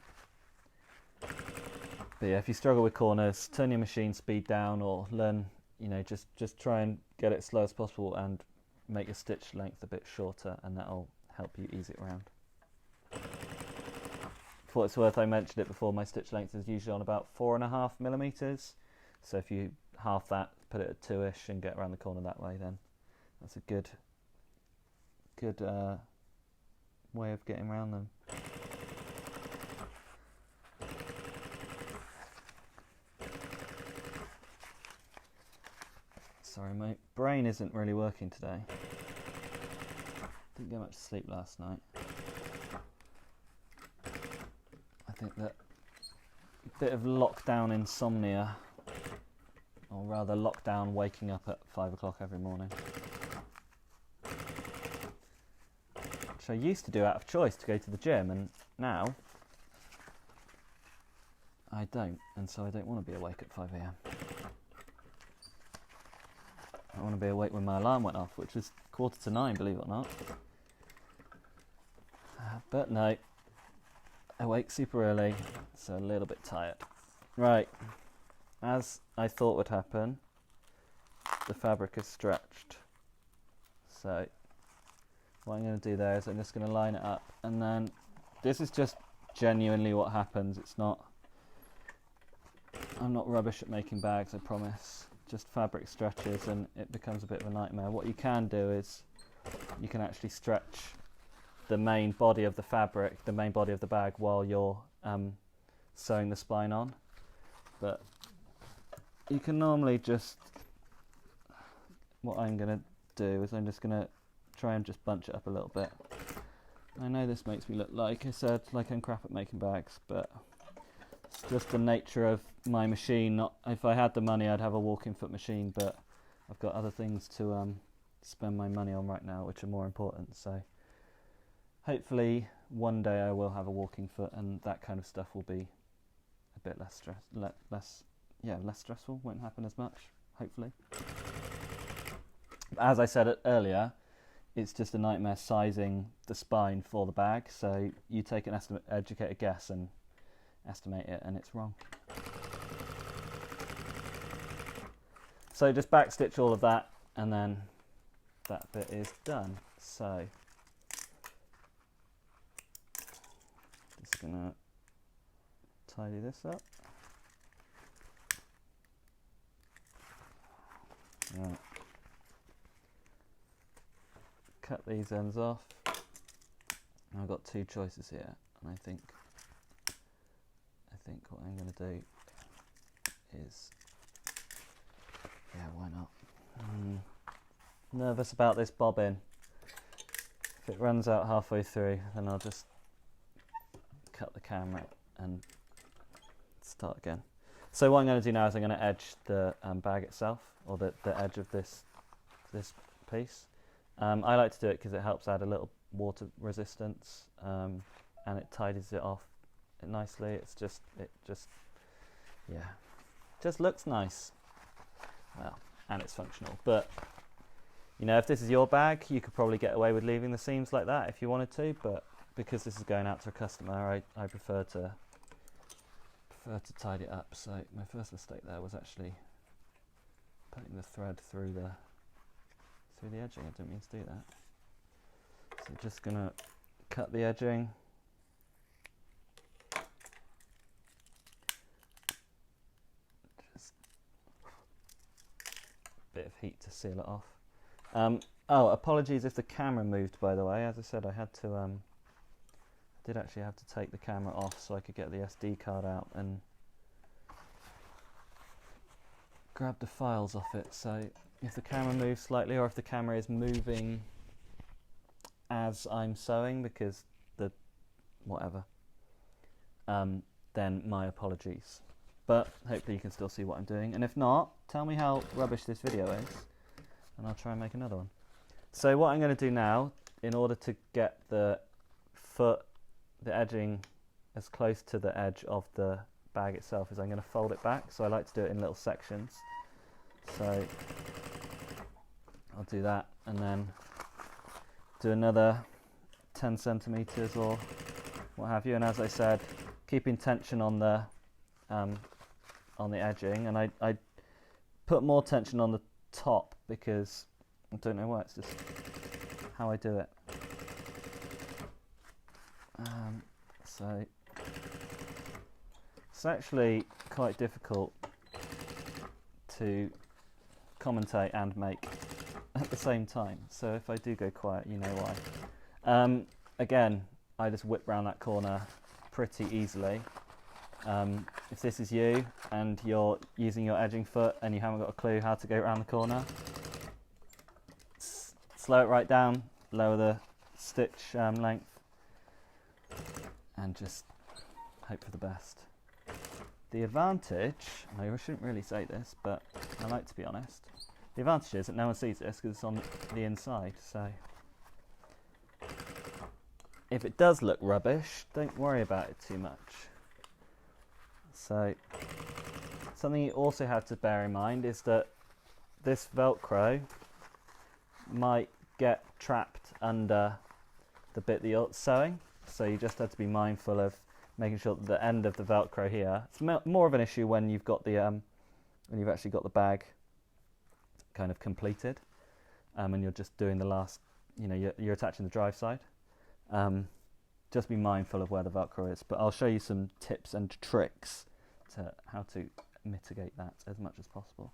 But yeah, if you struggle with corners, turn your machine speed down, or learn, just try and get it as slow as possible and make your stitch length a bit shorter, and that'll help you ease it around. For what it's worth, I mentioned it before, my stitch length is usually on about 4.5 millimeters. So if you half that, put it at 2ish and get around the corner that way, then that's a good way of getting around them. Sorry, my brain isn't really working today. Didn't get much sleep last night. I think that a bit of lockdown insomnia, or rather lockdown waking up at 5 o'clock every morning, which I used to do out of choice to go to the gym, and now I don't, and so I don't want to be awake at 5 a.m. I want to be awake when my alarm went off, which was 8:45, believe it or not. But no, awake super early, so a little bit tired. Right, as I thought would happen, the fabric is stretched. So what I'm going to do there is I'm just going to line it up, and then this is just genuinely what happens. I'm not rubbish at making bags, I promise. Just fabric stretches and it becomes a bit of a nightmare. What you can do is you can actually stretch the main body of the fabric, the main body of the bag, while you're sewing the spine on. But you can normally just, what I'm going to do is I'm just going to try and just bunch it up a little bit. I know this makes me look, like I said, like I'm crap at making bags, but it's just the nature of my machine. Not, if I had the money, I'd have a walking foot machine, but I've got other things to spend my money on right now, which are more important. So hopefully one day I will have a walking foot, and that kind of stuff will be a bit less less stressful. Won't happen as much, hopefully. As I said earlier, it's just a nightmare sizing the spine for the bag. So you take an educated guess and estimate it, and it's wrong. So just backstitch all of that, and then that bit is done. So just gonna tidy this up. Right. Cut these ends off. I've got two choices here, and I think what I'm going to do is, yeah, why not? Nervous about this bobbin. If it runs out halfway through, then I'll just cut the camera and start again. So what I'm going to do now is I'm going to edge the bag itself, or the edge of this piece. I like to do it because it helps add a little water resistance, and it tidies it off nicely. It just looks nice. Well, and it's functional. But you know, if this is your bag, you could probably get away with leaving the seams like that if you wanted to. But because this is going out to a customer, I prefer to tidy it up. So my first mistake there was actually putting the thread through the edging. I didn't mean to do that. So just gonna cut the edging. Just a bit of heat to seal it off. Oh, apologies if the camera moved, by the way. As I said, I did actually have to take the camera off so I could get the SD card out and grab the files off it. So if the camera moves slightly, or if the camera is moving as I'm sewing, because then my apologies. But hopefully you can still see what I'm doing. And if not, tell me how rubbish this video is, and I'll try and make another one. So what I'm going to do now, in order to get the edging as close to the edge of the bag itself, is I'm going to fold it back. So I like to do it in little sections. So I'll do that, and then do another 10 centimeters or what have you. And as I said, keeping tension on the edging, and I put more tension on the top because I don't know why, it's just how I do it. So it's actually quite difficult to commentate and make at the same time. So if I do go quiet, you know why. Again, I just whip round that corner pretty easily. If this is you and you're using your edging foot and you haven't got a clue how to go around the corner, slow it right down, lower the stitch length, and just hope for the best. The advantage, I shouldn't really say this, but I like to be honest, the advantage is that no one sees this because it's on the inside, so if it does look rubbish, don't worry about it too much. So something you also have to bear in mind is that this Velcro might get trapped under the bit that you're sewing, so you just have to be mindful of making sure that the end of the Velcro here, it's more of an issue when you've got the when you've actually got the bag kind of completed, and you're just doing the last, you know, you're attaching the drive side. Just be mindful of where the Velcro is, but I'll show you some tips and tricks to how to mitigate that as much as possible.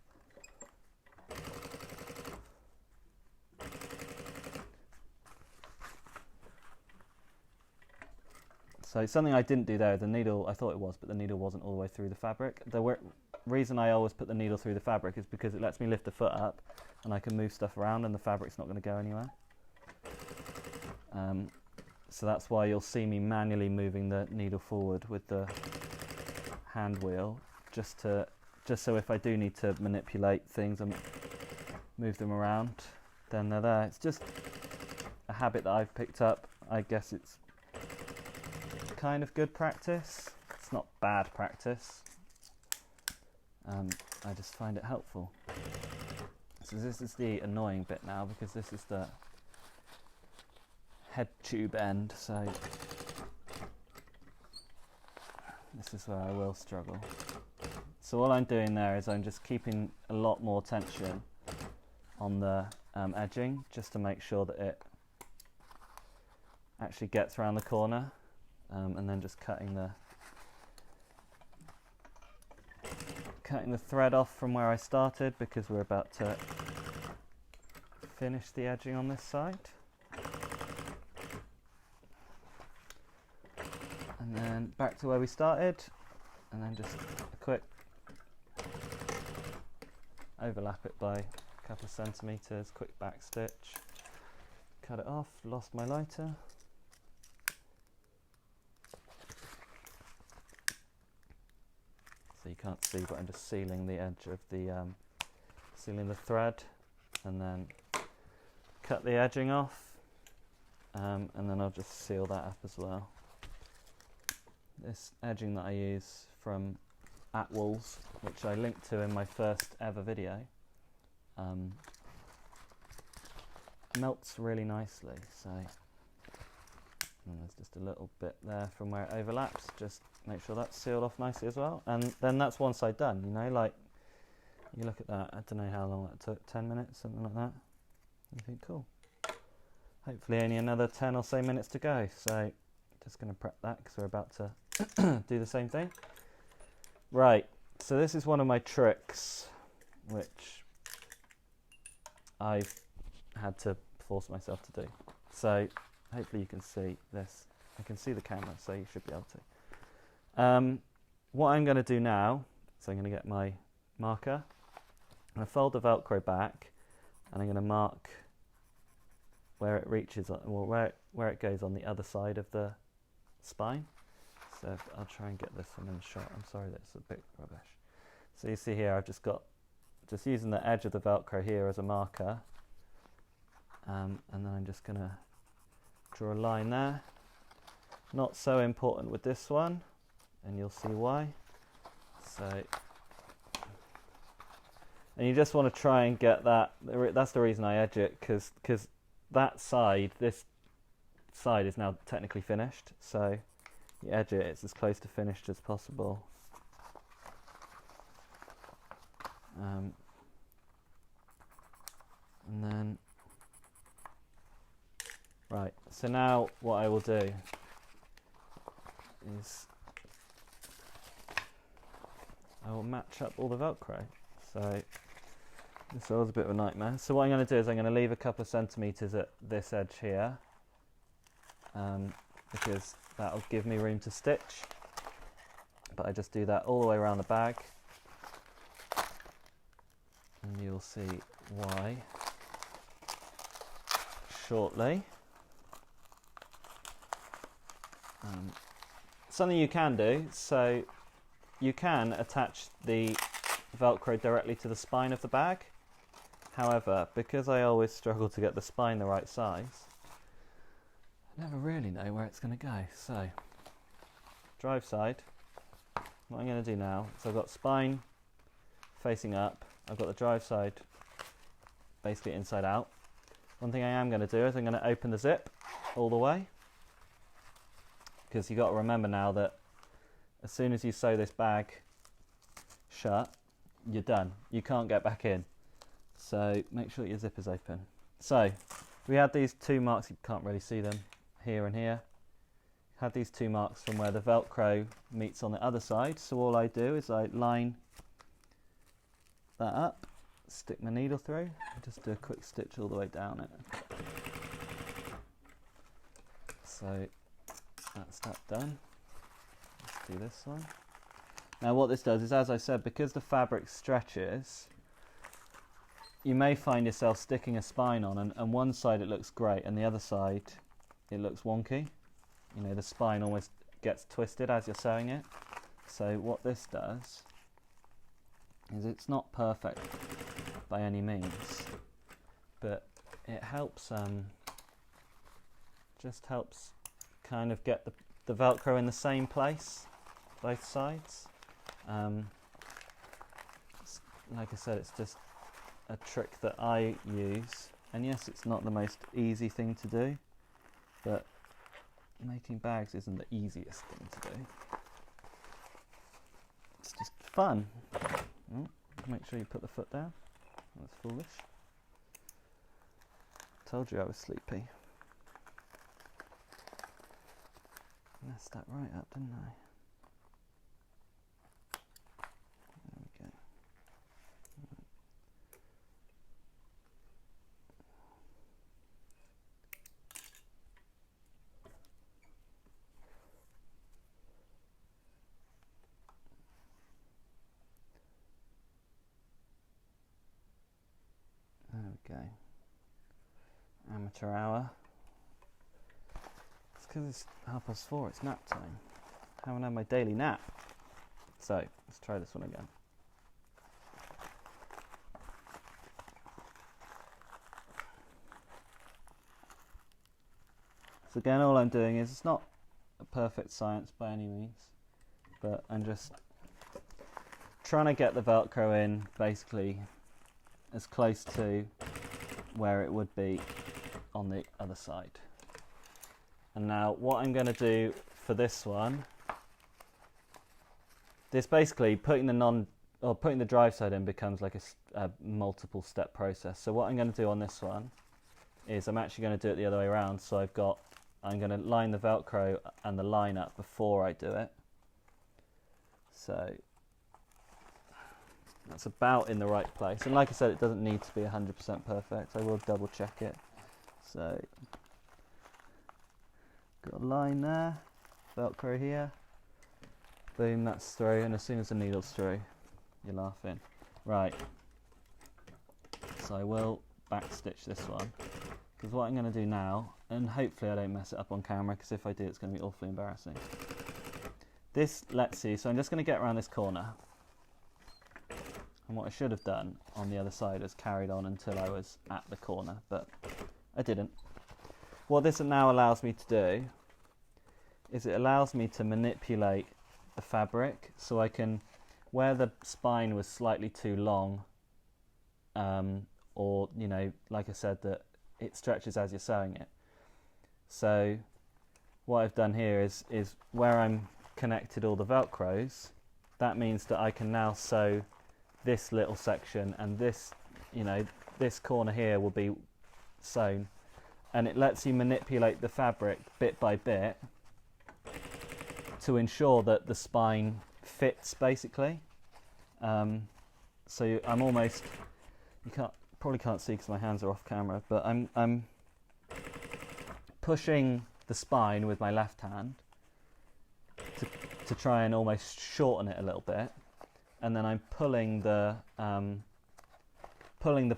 So something I didn't do there, the needle, I thought it was, but the needle wasn't all the way through the fabric. The reason I always put the needle through the fabric is because it lets me lift the foot up and I can move stuff around and the fabric's not going to go anywhere. So that's why you'll see me manually moving the needle forward with the hand wheel, just so if I do need to manipulate things and move them around, then they're there. It's just a habit that I've picked up. I guess it's kind of good practice. It's not bad practice. I just find it helpful. So this is the annoying bit now, because this is the head tube end, so this is where I will struggle. So all I'm doing there is I'm just keeping a lot more tension on the edging, just to make sure that it actually gets around the corner, and then just cutting the thread off from where I started, because we're about to finish the edging on this side. And then back to where we started, and then just a quick overlap it by a couple of centimetres, quick back stitch, cut it off, lost my lighter. So you can't see, but I'm just sealing the edge of the, sealing the thread, and then cut the edging off, and then I'll just seal that up as well. This edging that I use from Atwalls, which I linked to in my first ever video, melts really nicely. So, and there's just a little bit there from where it overlaps. Just make sure that's sealed off nicely as well, and then that's one side done. You know, like you look at that. I don't know how long that took. 10 minutes, something like that. You think, cool. Hopefully, only another 10 or so minutes to go. So, just going to prep that because we're about to do the same thing. Right, so this is one of my tricks which I've had to force myself to do. So hopefully you can see this. I can see the camera, so you should be able to. What I'm going to do now is I'm going to get my marker, I'm going to fold the Velcro back, and I'm going to mark where it reaches, or where it goes on the other side of the spine. So I'll try and get this one in the shot. I'm sorry that's a bit rubbish. So you see here, I've just using the edge of the Velcro here as a marker, and then I'm just going to draw a line there. Not so important with this one, and you'll see why. So, and you just want to try and get that. That's the reason I edge it, because that side, this side is now technically finished. So you edge it, it's as close to finished as possible. And then, right, so now what I will do is I will match up all the Velcro. So So this was a bit of a nightmare. So what I'm going to do is I'm going to leave a couple of centimetres at this edge here, because that'll give me room to stitch. But I just do that all the way around the bag, and you'll see why shortly. Something you can do, so you can attach the Velcro directly to the spine of the bag. However, because I always struggle to get the spine the right size, I never really know where it's going to go. So, drive side, what I'm going to do now is I've got spine facing up, I've got the drive side basically inside out. One thing I am going to do is I'm going to open the zip all the way, because you've got to remember now that as soon as you sew this bag shut, you're done. You can't get back in. So make sure your zip is open. So we had these two marks, you can't really see them, here and here. Had these two marks from where the Velcro meets on the other side. So all I do is I line that up, stick my needle through, and just do a quick stitch all the way down it. So that's that done. Let's do this one. Now what this does is, as I said, because the fabric stretches, you may find yourself sticking a spine on, and one side it looks great and the other side it looks wonky. You know, the spine almost gets twisted as you're sewing it. So what this does is, it's not perfect by any means, but it helps, just helps kind of get the Velcro in the same place, both sides. Like I said, it's just a trick that I use, and yes, it's not the most easy thing to do, but making bags isn't the easiest thing to do. It's just fun. Oh, make sure you put the foot down. That's foolish. Told you I was sleepy. Messed that right up, didn't I? There we go. There we go. Amateur hour. It's because it's 4:30, it's nap time. I haven't had my daily nap. So, let's try this one again. So again, all I'm doing is, it's not a perfect science by any means, but I'm just trying to get the Velcro in basically as close to where it would be on the other side. And now what I'm going to do for this one, this basically putting the drive side in becomes like a multiple step process. So what I'm going to do on this one is, I'm actually going to do it the other way around. So I'm going to line the Velcro and the line up before I do it. So that's about in the right place. And like I said, it doesn't need to be 100% perfect. I will double check it. So got a line there, Velcro here, boom, that's through, and as soon as the needle's through, you're laughing. Right, so I will back stitch this one, because what I'm going to do now, and hopefully I don't mess it up on camera, because if I do it's going to be awfully embarrassing. This lets you, so I'm just going to get around this corner, and what I should have done on the other side is carried on until I was at the corner, but I didn't. What this now allows me to do is, it allows me to manipulate the fabric, so I can, where the spine was slightly too long, or, you know, like I said, that it stretches as you're sewing it. So what I've done here is where I'm connected all the Velcros, that means that I can now sew this little section, and this, you know, this corner here will be sewn, and it lets you manipulate the fabric bit by bit to ensure that the spine fits basically. So I'm almost, probably can't see because my hands are off camera, but I'm pushing the spine with my left hand to try and almost shorten it a little bit, and then I'm pulling the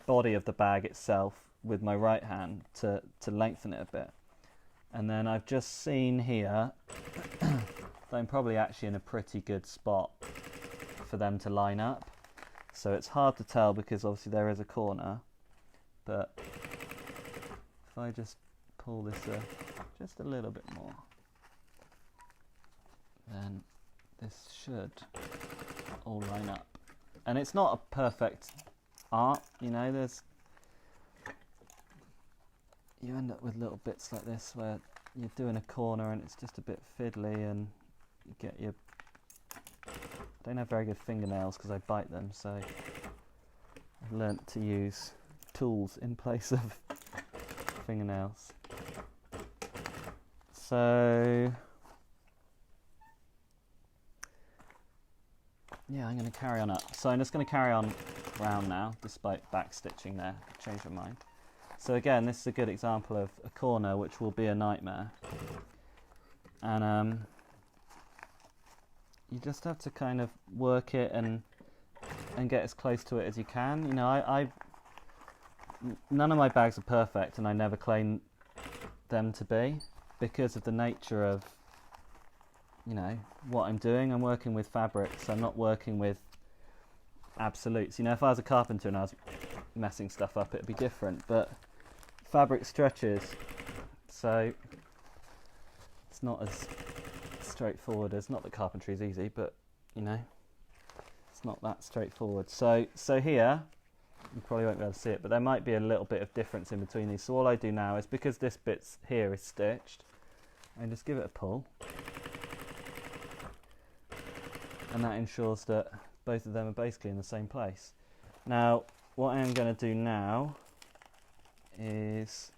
body of the bag itself with my right hand to lengthen it a bit. And then I've just seen here that I'm probably actually in a pretty good spot for them to line up. So it's hard to tell because obviously there is a corner, but if I just pull this just a little bit more, then this should all line up. And it's not a perfect art, you know, you end up with little bits like this where you're doing a corner and it's just a bit fiddly, and you get your... I don't have very good fingernails because I bite them, so I've learnt to use tools in place of fingernails. So yeah, I'm going to carry on up. So I'm just going to carry on round now, despite back stitching there. Change your mind. So again, this is a good example of a corner which will be a nightmare, and you just have to kind of work it and get as close to it as you can. You know, none of my bags are perfect, and I never claim them to be because of the nature of, you know, what I'm doing. I'm working with fabrics. I'm not working with absolutes. You know, if I was a carpenter and I was messing stuff up, it'd be different. But fabric stretches, so it's not as straightforward as, not that carpentry is easy, but you know, it's not that straightforward. So here, you probably won't be able to see it, but there might be a little bit of difference in between these. So all I do now is, because this bit here is stitched, I just give it a pull, and that ensures that both of them are basically in the same place. Now, what I am going to do now is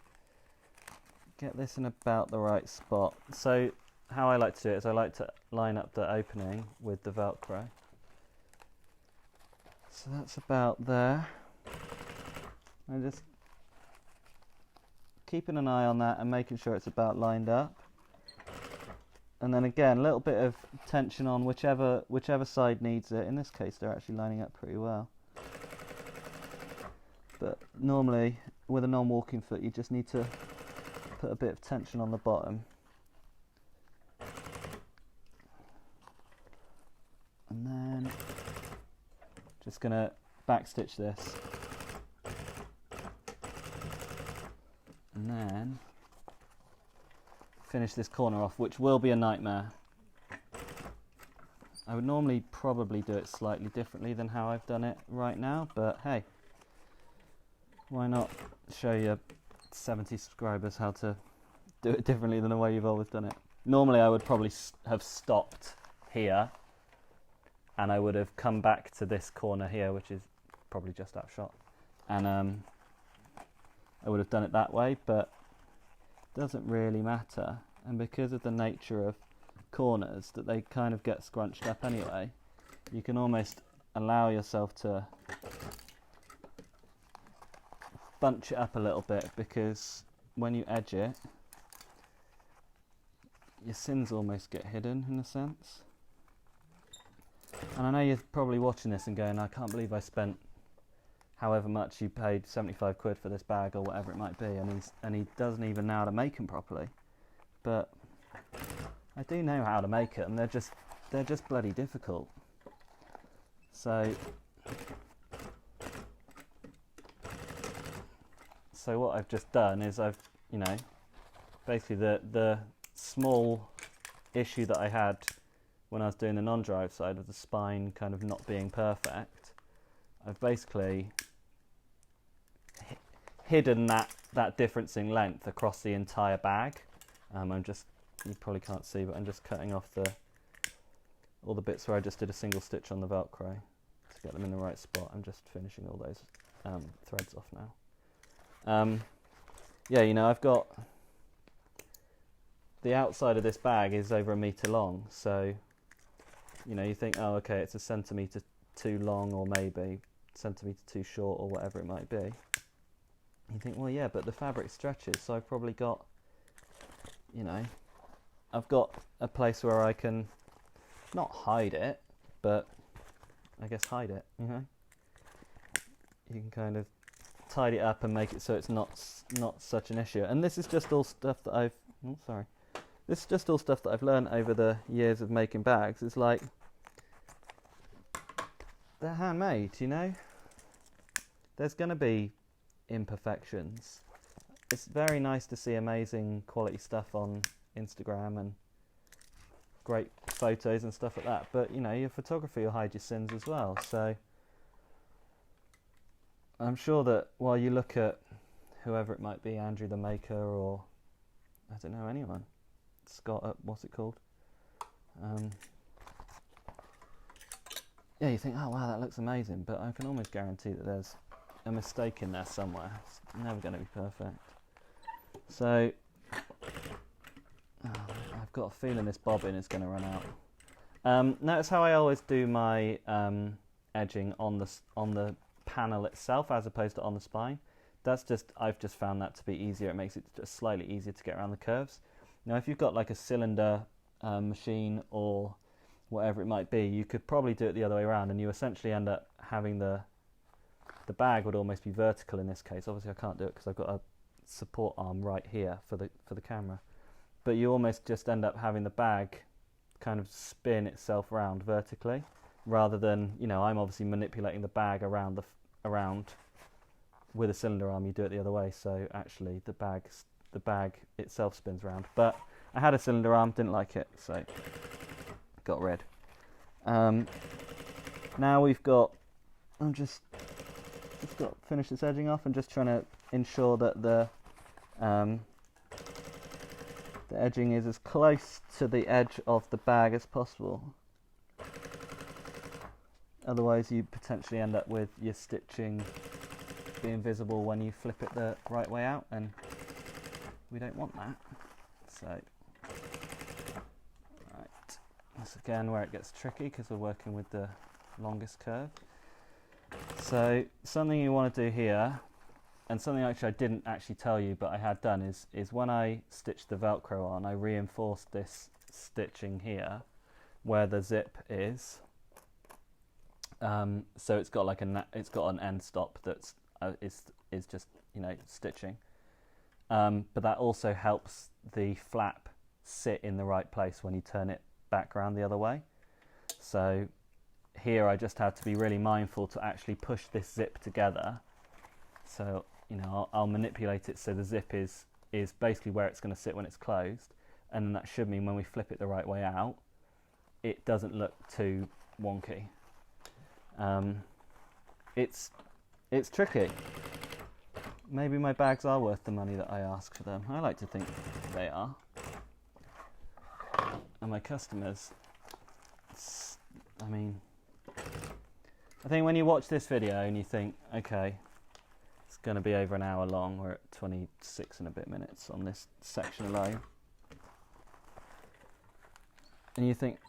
get this in about the right spot. So how I like to do it is I like to line up the opening with the Velcro. So that's about there. I'm just keeping an eye on that and making sure it's about lined up. And then again, a little bit of tension on whichever side needs it. In this case, they're actually lining up pretty well. But normally, with a non-walking foot, you just need to put a bit of tension on the bottom. And then, just going to backstitch this. And then, finish this corner off, which will be a nightmare. I would normally probably do it slightly differently than how I've done it right now, but hey, why not show your 70 subscribers how to do it differently than the way you've always done it. Normally I would probably have stopped here, and I would have come back to this corner here, which is probably just out of shot, and I would have done it that way, but it doesn't really matter. And because of the nature of corners, that they kind of get scrunched up anyway, you can almost allow yourself to bunch it up a little bit, because when you edge it, your sins almost get hidden in a sense. And I know you're probably watching this and going, I can't believe I spent however much you paid, 75 quid for this bag or whatever it might be, and he doesn't even know how to make them properly. But I do know how to make them. They're just bloody difficult. So what I've just done is I've, you know, basically the small issue that I had when I was doing the non-drive side of the spine kind of not being perfect, I've basically hidden that difference in length across the entire bag. I'm just, you probably can't see, but I'm just cutting off all the bits where I just did a single stitch on the Velcro to get them in the right spot. I'm just finishing all those threads off now. Yeah, you know, I've got the outside of this bag is over 1 meter long, so you know, you think, oh, okay, it's 1 centimetre too long, or maybe centimetre too short or whatever it might be. You think, well, yeah, but the fabric stretches, so I've probably got, you know, I've got a place where I can not hide it, but I guess hide it, you know. You can kind of tidy it up and make it so it's not such an issue. And this is just all stuff that I've, this is just all stuff that I've learned over the years of making bags. It's like, they're handmade, you know. There's going to be imperfections. It's very nice to see amazing quality stuff on Instagram and great photos and stuff like that, but you know, your photography will hide your sins as well. So I'm sure that while you look at whoever it might be, Andrew the Maker, or I don't know, anyone, Scott, what's it called, yeah, you think, oh wow, that looks amazing, but I can almost guarantee that there's a mistake in there somewhere. It's never going to be perfect. So I've got a feeling this bobbin is going to run out. Notice how I always do my edging on the panel itself as opposed to on the spine. That's just, I've just found that to be easier. It makes it just slightly easier to get around the curves. Now if you've got like a cylinder machine or whatever it might be, you could probably do it the other way around, and you essentially end up having the bag would almost be vertical in this case. Obviously I can't do it because I've got a support arm right here for the camera, but you almost just end up having the bag kind of spin itself around vertically, rather than, you know, I'm obviously manipulating the bag around with a cylinder arm. You do it the other way, so actually the bag itself spins around. But I had a cylinder arm, didn't like it, so got rid. Now we've got, I'm just got to finish this edging off and just trying to ensure that the edging is as close to the edge of the bag as possible. Otherwise you potentially end up with your stitching being visible when you flip it the right way out, and we don't want that. So, right, that's again where it gets tricky because we're working with the longest curve. So something you want to do here, and something actually I didn't actually tell you but I had done, is when I stitched the Velcro on, I reinforced this stitching here where the zip is. So it's got like it's got an end stop that's is just, you know, stitching. But that also helps the flap sit in the right place when you turn it back around the other way. So here I just had to be really mindful to actually push this zip together. So, you know, I'll manipulate it so the zip is basically where it's going to sit when it's closed, and then that should mean when we flip it the right way out, it doesn't look too wonky. It's tricky. Maybe my bags are worth the money that I ask for them. I like to think they are. And my customers, I mean, I think when you watch this video and you think, okay, it's going to be over an hour long, we're at 26 and a bit minutes on this section alone, and you think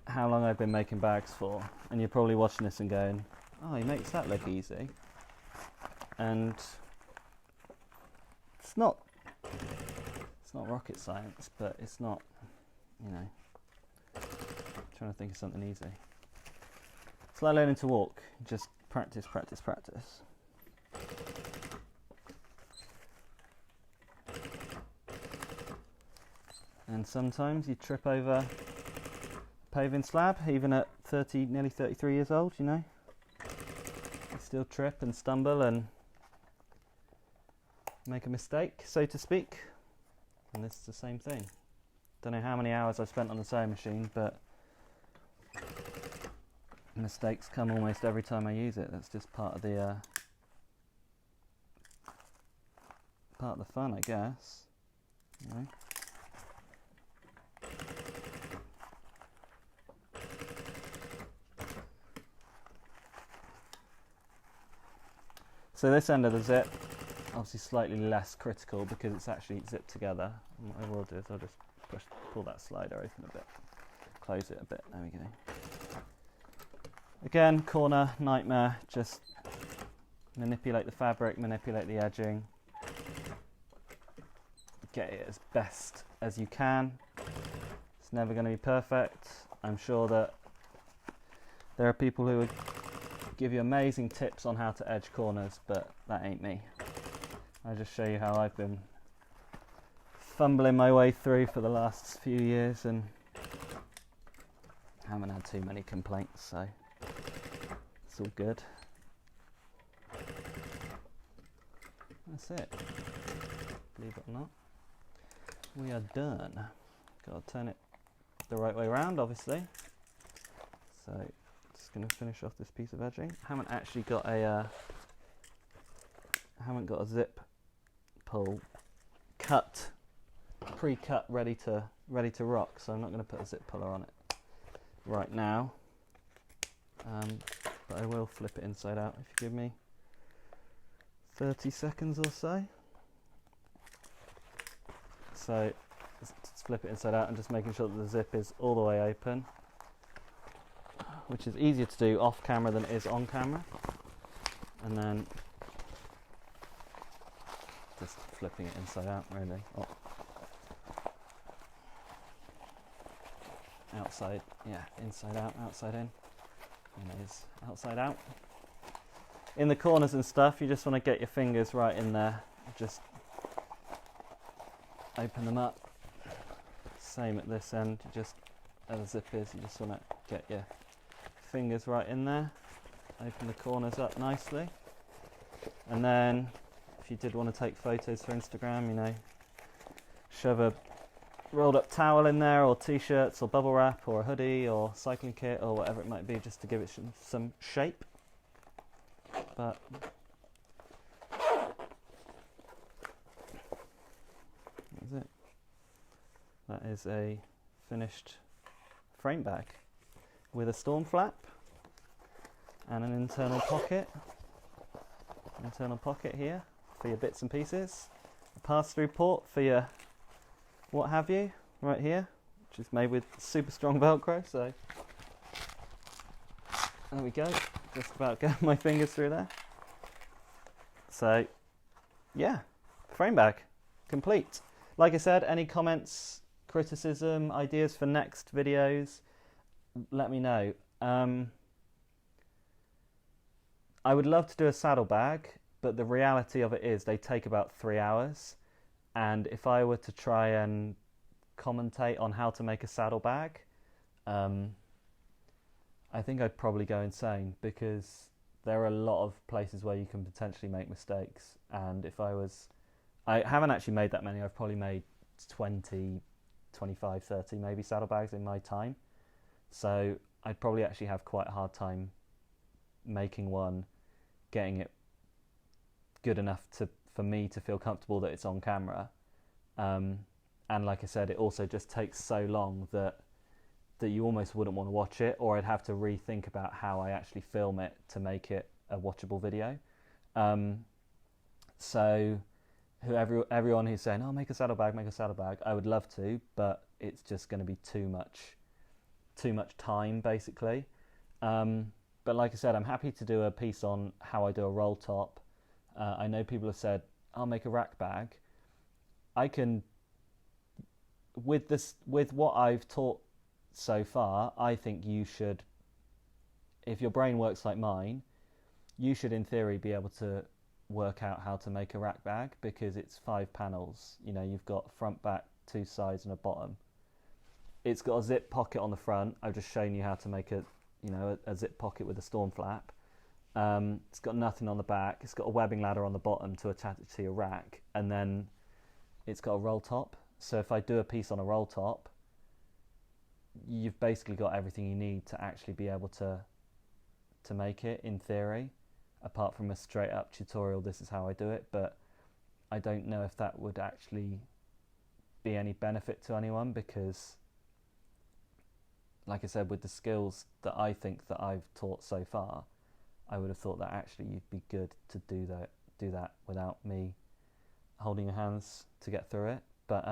how long I've been making bags for, and you're probably watching this and going, oh, he makes that look easy. And it's not rocket science, but it's not, you know, I'm trying to think of something easy. It's like learning to walk. Just practice, practice, practice. And sometimes you trip over a paving slab, even at nearly 33 years old, you know. You still trip and stumble and make a mistake, so to speak. And this is the same thing. Don't know how many hours I've spent on the sewing machine, but mistakes come almost every time I use it. That's just part of the fun, I guess. You know? So this end of the zip, obviously slightly less critical because it's actually zipped together. And what I will do is I'll just pull that slider open a bit, close it a bit, there we go. Again, corner, nightmare, just manipulate the fabric, manipulate the edging, get it as best as you can. It's never going to be perfect. I'm sure that there are people who would give you amazing tips on how to edge corners, but that ain't me. I'll just show you how I've been fumbling my way through for the last few years and haven't had too many complaints, so it's all good. That's it. Believe it or not, we are done. Got to turn it the right way around, obviously. So just going to finish off this piece of edging. Haven't actually got a zip pull cut, pre-cut, ready to rock. So I'm not going to put a zip puller on it right now. But I will flip it inside out if you give me 30 seconds or so. So let's flip it inside out and just making sure that the zip is all the way open, which is easier to do off camera than it is on camera. And then just flipping it inside out, really. Oh. Outside, yeah, inside out, outside in. And it is outside out. In the corners and stuff, you just want to get your fingers right in there. Just open them up. Same at this end, you just, where the zip is, you just want to get your fingers right in there. Open the corners up nicely. And then, if you did want to take photos for Instagram, you know, shove a rolled up towel in there, or t-shirts, or bubble wrap, or a hoodie, or cycling kit, or whatever it might be, just to give it some shape. But that's it. That is a finished frame bag with a storm flap and an internal pocket. Internal pocket here for your bits and pieces. A pass-through port for your what have you, right here, which is made with super strong Velcro, so there we go, just about getting my fingers through there. So yeah, frame bag, complete. Like I said, any comments, criticism, ideas for next videos, let me know. I would love to do a saddlebag, but the reality of it is they take about 3 hours. And if I were to try and commentate on how to make a saddlebag, I think I'd probably go insane, because there are a lot of places where you can potentially make mistakes. And if I haven't actually made that many. I've probably made 20, 25, 30 maybe saddlebags in my time. So I'd probably actually have quite a hard time making one, getting it good enough for me to feel comfortable that it's on camera. And like I said, it also just takes so long that you almost wouldn't want to watch it, or I'd have to rethink about how I actually film it to make it a watchable video. So everyone who's saying, oh, make a saddlebag, I would love to, but it's just going to be too much time, basically. But like I said, I'm happy to do a piece on how I do a roll top. I know people have said, I'll make a rack bag. I can, with what I've taught so far, I think you should, if your brain works like mine, you should in theory be able to work out how to make a rack bag, because it's 5 panels. You know, you've got front, back, 2 sides and a bottom. It's got a zip pocket on the front. I've just shown you how to make a zip pocket with a storm flap. It's got nothing on the back. It's got a webbing ladder on the bottom to attach it to your rack, and then it's got a roll top. So if I do a piece on a roll top, you've basically got everything you need to actually be able to make it, in theory, apart from a straight up tutorial, this is how I do it. But I don't know if that would actually be any benefit to anyone, because like I said, with the skills that I think that I've taught so far, I would have thought that actually you'd be good to do that without me holding your hands to get through it. But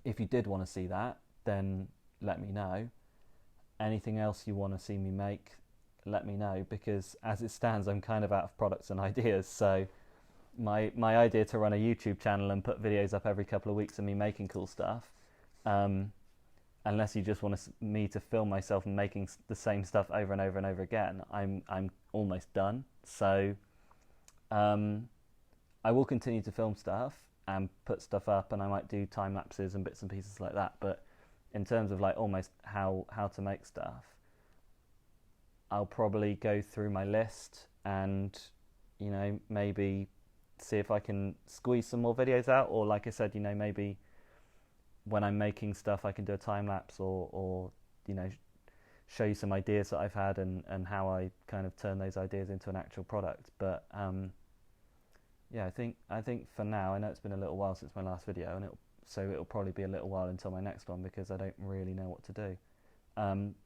if you did want to see that, then let me know. anything else you want to see me make, let me know, because as it stands, I'm kind of out of products and ideas. So my idea to run a YouTube channel and put videos up every couple of weeks of me making cool stuff, unless you just want me to film myself making the same stuff over and over and over again, I'm almost done. So I will continue to film stuff and put stuff up, and I might do time lapses and bits and pieces like that. But in terms of like almost how to make stuff, I'll probably go through my list and, you know, maybe see if I can squeeze some more videos out, or like I said, you know, maybe when I'm making stuff I can do a time lapse, or you know, show you some ideas that I've had and how I kind of turn those ideas into an actual product. But yeah, I think for now, I know it's been a little while since my last video, and it'll probably be a little while until my next one, because I don't really know what to do.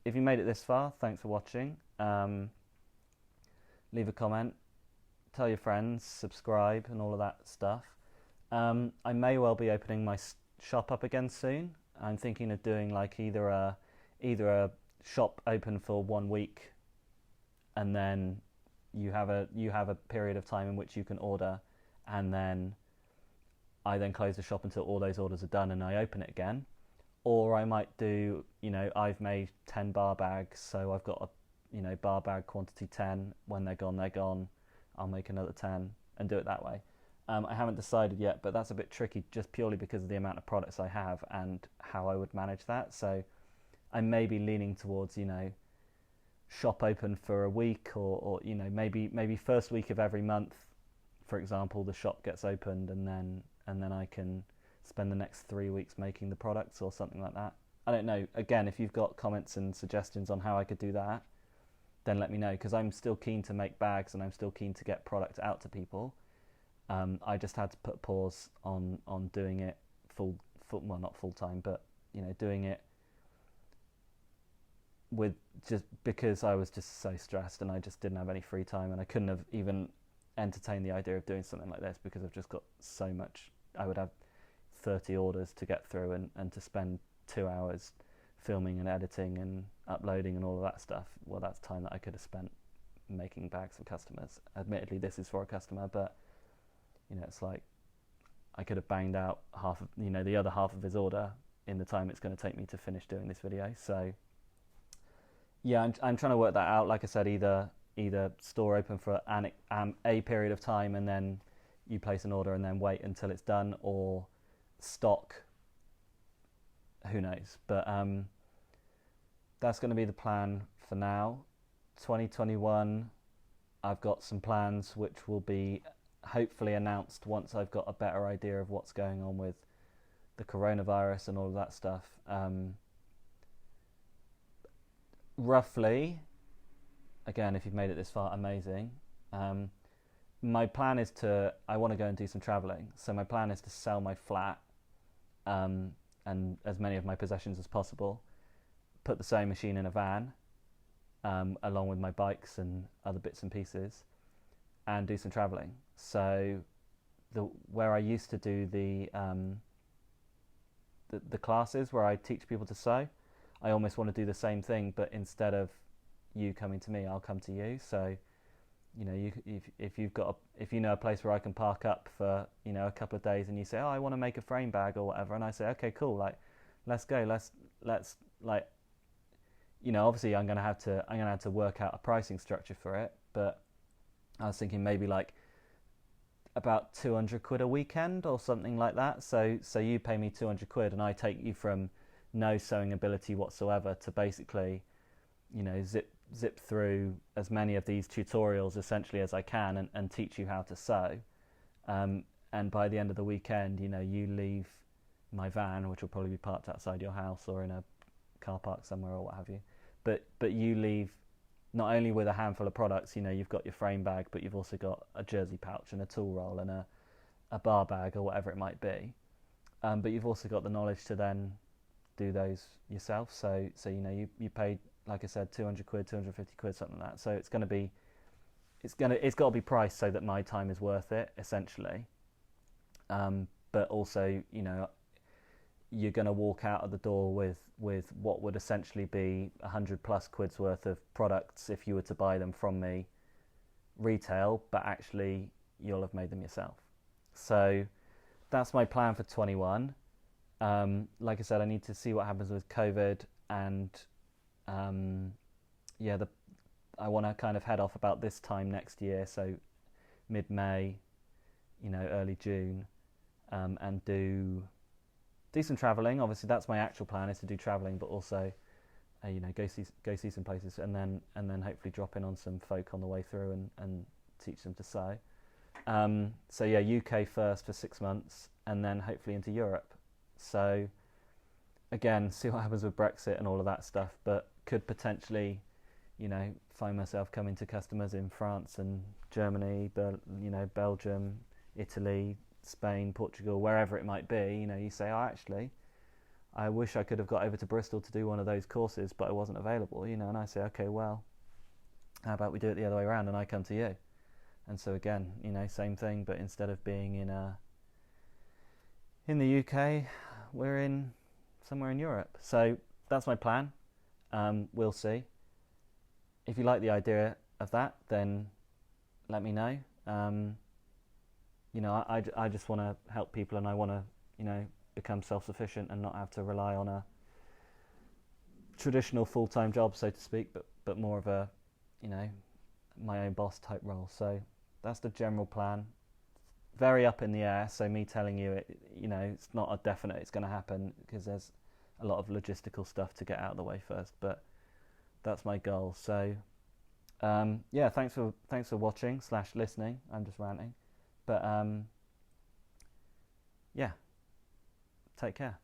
If you made it this far, thanks for watching. Leave a comment, tell your friends, subscribe, and all of that stuff. I may well be opening my shop up again soon. I'm thinking of doing like either a shop open for 1 week, and then you have a period of time in which you can order, and then I then close the shop until all those orders are done and I open it again. Or I might do, you know, I've made 10 bar bags, so I've got a, you know, bar bag quantity 10. When they're gone, they're gone. I'll make another 10 and do it that way. I haven't decided yet, but that's a bit tricky just purely because of the amount of products I have and how I would manage that. So I may be leaning towards, you know, shop open for a week, or you know, maybe first week of every month, for example, the shop gets opened, and then I can spend the next 3 weeks making the products or something like that. I don't know. Again, if you've got comments and suggestions on how I could do that, then let me know, because I'm still keen to make bags and I'm still keen to get product out to people. I just had to put pause on doing it well, not full time, but you know, doing it with, just because I was just so stressed and I just didn't have any free time, and I couldn't have even entertained the idea of doing something like this because I've just got so much. I would have 30 orders to get through, and to spend 2 hours filming and editing and uploading and all of that stuff. Well, that's time that I could have spent making bags for customers. Admittedly, this is for a customer, but you know, it's like I could have banged out half of, you know, the other half of his order in the time it's going to take me to finish doing this video. So yeah, I'm trying to work that out. Like I said, either store open for a period of time and then you place an order and then wait until it's done, or stock. Who knows? But that's going to be the plan for now. 2021, I've got some plans which will be hopefully announced once I've got a better idea of what's going on with the coronavirus and all of that stuff. Roughly, again, if you've made it this far, amazing. My plan is I want to go and do some travelling. So my plan is to sell my flat and as many of my possessions as possible, put the sewing machine in a van along with my bikes and other bits and pieces, and do some travelling. So where I used to do the classes where I teach people to sew, I almost want to do the same thing, but instead of you coming to me, I'll come to you. So, you know, if you know a place where I can park up for, you know, a couple of days, and you say, oh, I want to make a frame bag or whatever, and I say, okay, cool, like, let's go, let's like, you know, obviously I'm gonna have to work out a pricing structure for it, but I was thinking maybe like about 200 quid a weekend or something like that. So you pay me 200 quid and I take you from no sewing ability whatsoever to basically, you know, zip through as many of these tutorials essentially as I can and teach you how to sew. And by the end of the weekend, you know, you leave my van, which will probably be parked outside your house or in a car park somewhere or what have you. But you leave not only with a handful of products, you know, you've got your frame bag, but you've also got a jersey pouch and a tool roll and a bar bag or whatever it might be. But you've also got the knowledge to then do those yourself. So you know, you paid, like I said, 200 quid, 250 quid, something like that. So it's got to be priced so that my time is worth it, essentially. But also, you know, you're going to walk out of the door with what would essentially be 100+ quid's worth of products if you were to buy them from me retail, but actually you'll have made them yourself. So that's my plan for 21. Like I said, I need to see what happens with COVID, and I want to kind of head off about this time next year, so mid-May, early June, and do some traveling. Obviously, that's my actual plan, is to do traveling, but also, go see some places, and then hopefully drop in on some folk on the way through and teach them to sew. So yeah, UK first for 6 months, and then hopefully into Europe. So again, see what happens with Brexit and all of that stuff, but could potentially, find myself coming to customers in France and Germany, Belgium, Italy, Spain, Portugal, wherever it might be. You say, oh, actually, I wish I could have got over to Bristol to do one of those courses, but I wasn't available, and I say, okay, well, how about we do it the other way around and I come to you? And so again, same thing, but instead of being in the UK, we're in somewhere in Europe. So that's my plan. We'll see. If you like the idea of that, then let me know. I just want to help people, and I want to, become self-sufficient and not have to rely on a traditional full-time job, so to speak, but more of a, my own boss type role. So that's the general plan. Very up in the air, so me telling you it, it's not a definite it's going to happen, because there's a lot of logistical stuff to get out of the way first, but that's my goal. So thanks for watching / listening. I'm just ranting, but take care.